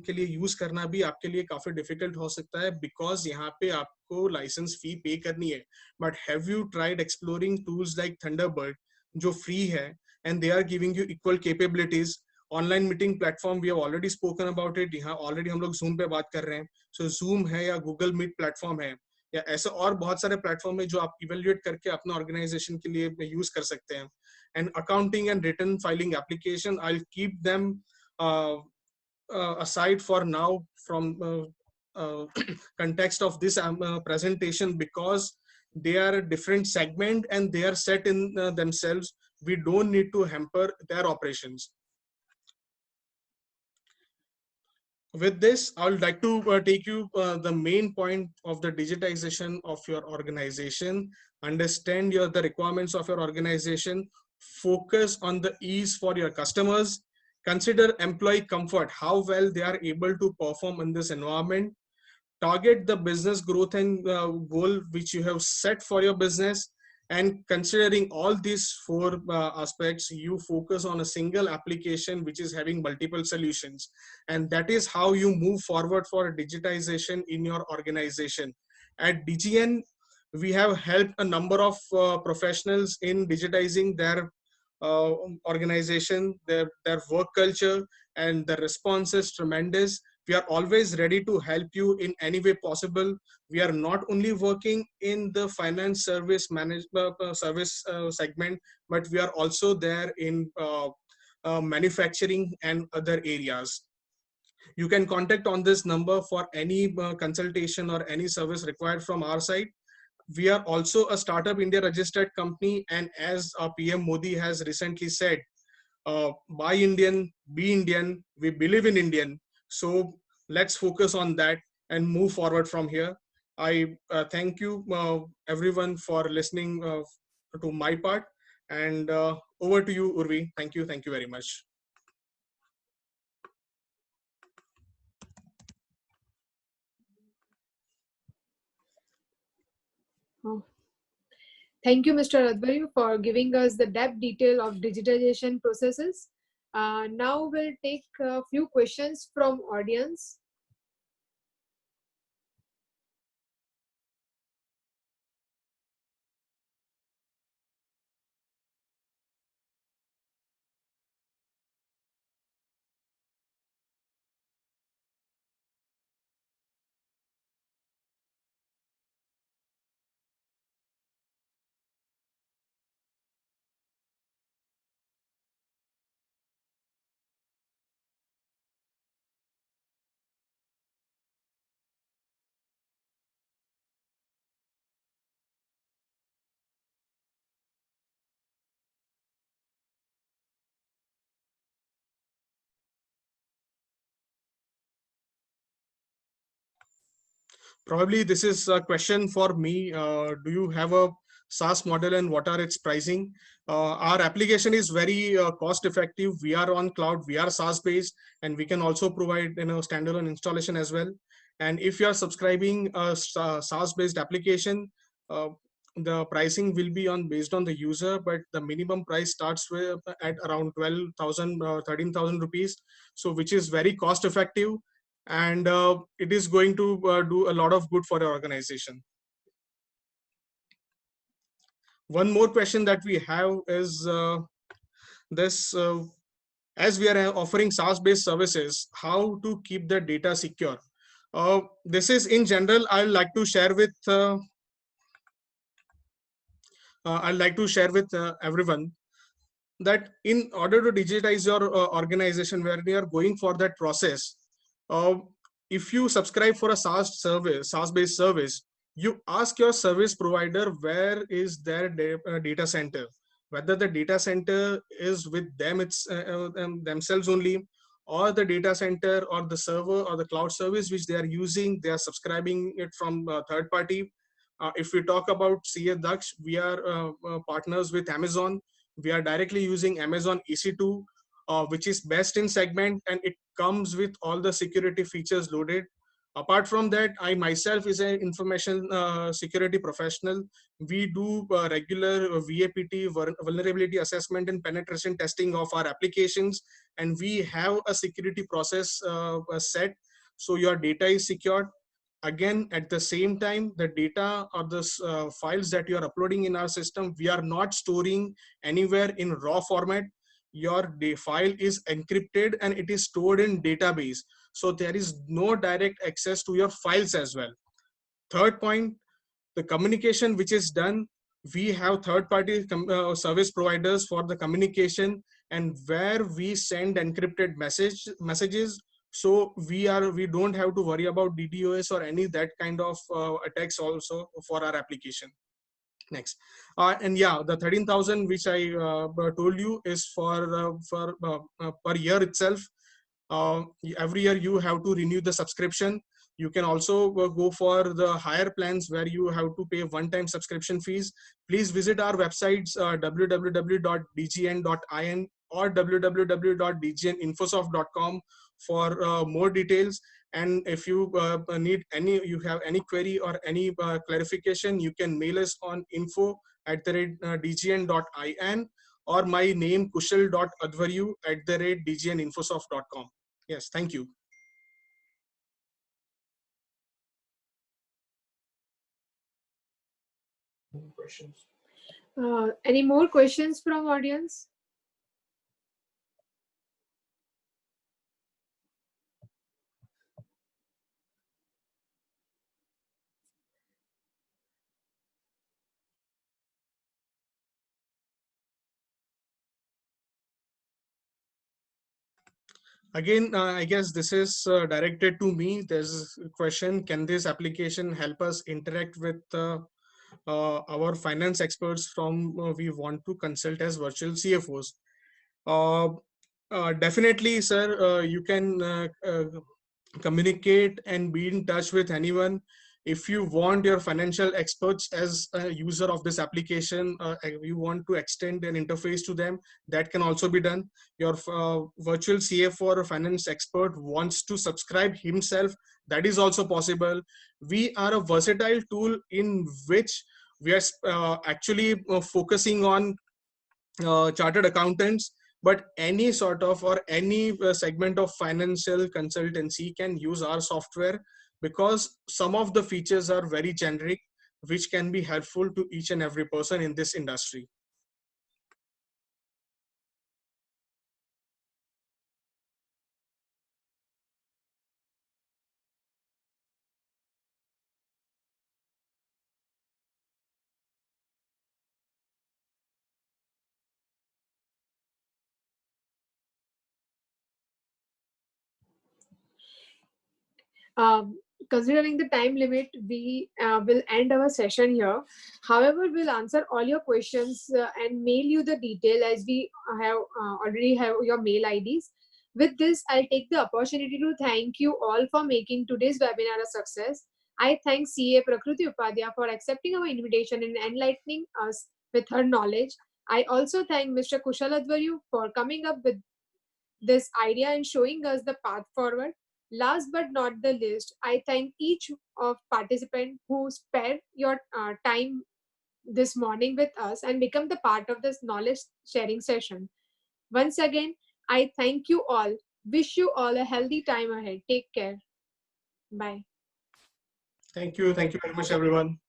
के लिए use करना भी आपके लिए काफी difficult हो सकता है, बिकॉज यहाँ पे आपको लाइसेंस फी पे करनी है. But have you tried exploring tools like Thunderbird जो फ्री है and they are giving you equal capabilities. Online meeting platform we have already spoken about it. यहाँ ऑलरेडी हम लोग जूम पे बात कर रहे हैं, सो जूम है या गूगल मीट प्लेटफॉर्म है या ऐसे और बहुत सारे प्लेटफॉर्म है जो आप इवेल्युएट करके अपना ऑर्गेनाइजेशन के लिए यूज कर सकते हैं. And accounting and return filing application, I'll keep them aside for now from context of this presentation, because they are a different segment and they are set in themselves. We don't need to hamper their operations. With this, I would like to take you the main point of the digitization of your organization. Understand the requirements of your organization. Focus on the ease for your customers. Consider employee comfort, how well they are able to perform in this environment. Target the business growth and goal which you have set for your business. And considering all these 4 aspects, you focus on a single application which is having multiple solutions. And that is how you move forward for digitization in your organization. At DGN, we have helped a number of professionals in digitizing their organization, their work culture, and the response is tremendous. We are always ready to help you in any way possible. We are not only working in the finance service service segment, but we are also there in manufacturing and other areas. You can contact on this number for any consultation or any service required from our side. We are also a Startup India registered company, and as PM Modi has recently said, buy Indian, be Indian, we believe in Indian. So let's focus on that and move forward from here. I thank you everyone for listening to my part, and over to you, Urvi. Thank you very much. Oh. Thank you, Mr. Advari, for giving us the depth detail of digitization processes. Now we'll take a few questions from audience. Probably this is a question for me. Do you have a SaaS model and what are its pricing? Our application is very cost effective. We are on cloud, we are SaaS based, and we can also provide standalone installation as well. And if you are subscribing a SaaS based application, uh, the pricing will be on based on the user, but the minimum price starts with at around 12,000, 13,000 rupees. So which is very cost effective, and it is going to do a lot of good for your organization. One more question that we have is this: as we are offering SaaS-based services, how to keep the data secure? This is in general. I'd like to share with everyone that in order to digitize your organization, where they are going for that process, uh, if you subscribe for a SaaS-based service, you ask your service provider where is their data center, whether the data center is with them, themselves only, or the data center or the server or the cloud service which they are using, they are subscribing it from third party. If we talk about CA Daksh, we are partners with Amazon. We are directly using Amazon EC2, which is best in segment, and it comes with all the security features loaded. Apart from that, I myself is an information security professional. We do regular VAPT, vulnerability assessment and penetration testing of our applications, and we have a security process set, so your data is secured. Again, at the same time, the data or the files that you are uploading in our system, we are not storing anywhere in raw format. Your file is encrypted and it is stored in database, so there is no direct access to your files as well. Third point, the communication which is done, we have third party service providers for the communication, and where we send encrypted messages, so we don't have to worry about DDoS or any that kind of attacks also for our application. Next, and yeah, the 13,000 which I told you is for per year itself. Every year you have to renew the subscription. You can also go for the higher plans where you have to pay one-time subscription fees. Please visit our websites www.dgn.in or www.dgninfosoft.com for more details. And if you you have any query or any clarification, you can mail us on info@dgn.in or my name kushal.advaryu@dgninfosoft.com. Yes, thank you. Questions? Any more questions from audience? Again, I guess this is directed to me. There's a question: can this application help us interact with our finance experts from we want to consult as virtual CFOs? Definitely, sir. You can communicate and be in touch with anyone. If you want your financial experts as a user of this application, you want to extend an interface to them, that can also be done. Your virtual CFO or finance expert wants to subscribe himself, that is also possible. We are a versatile tool in which we are actually focusing on chartered accountants, but any sort of or any segment of financial consultancy can use our software, because some of the features are very generic, which can be helpful to each and every person in this industry. Um, Considering the time limit, we will end our session here. However, we'll answer all your questions and mail you the detail, as we have already have your mail IDs. With this, I'll take the opportunity to thank you all for making today's webinar a success. I thank CA Prakriti Upadhyay for accepting our invitation and enlightening us with her knowledge. I also thank Mr. Kushal Advaryu for coming up with this idea and showing us the path forward. Last but not the least, I thank each of participants who spared your time this morning with us and become the part of this knowledge sharing session. Once again, I thank you all. Wish you all a healthy time ahead. Take care. Bye. Thank you very much, everyone.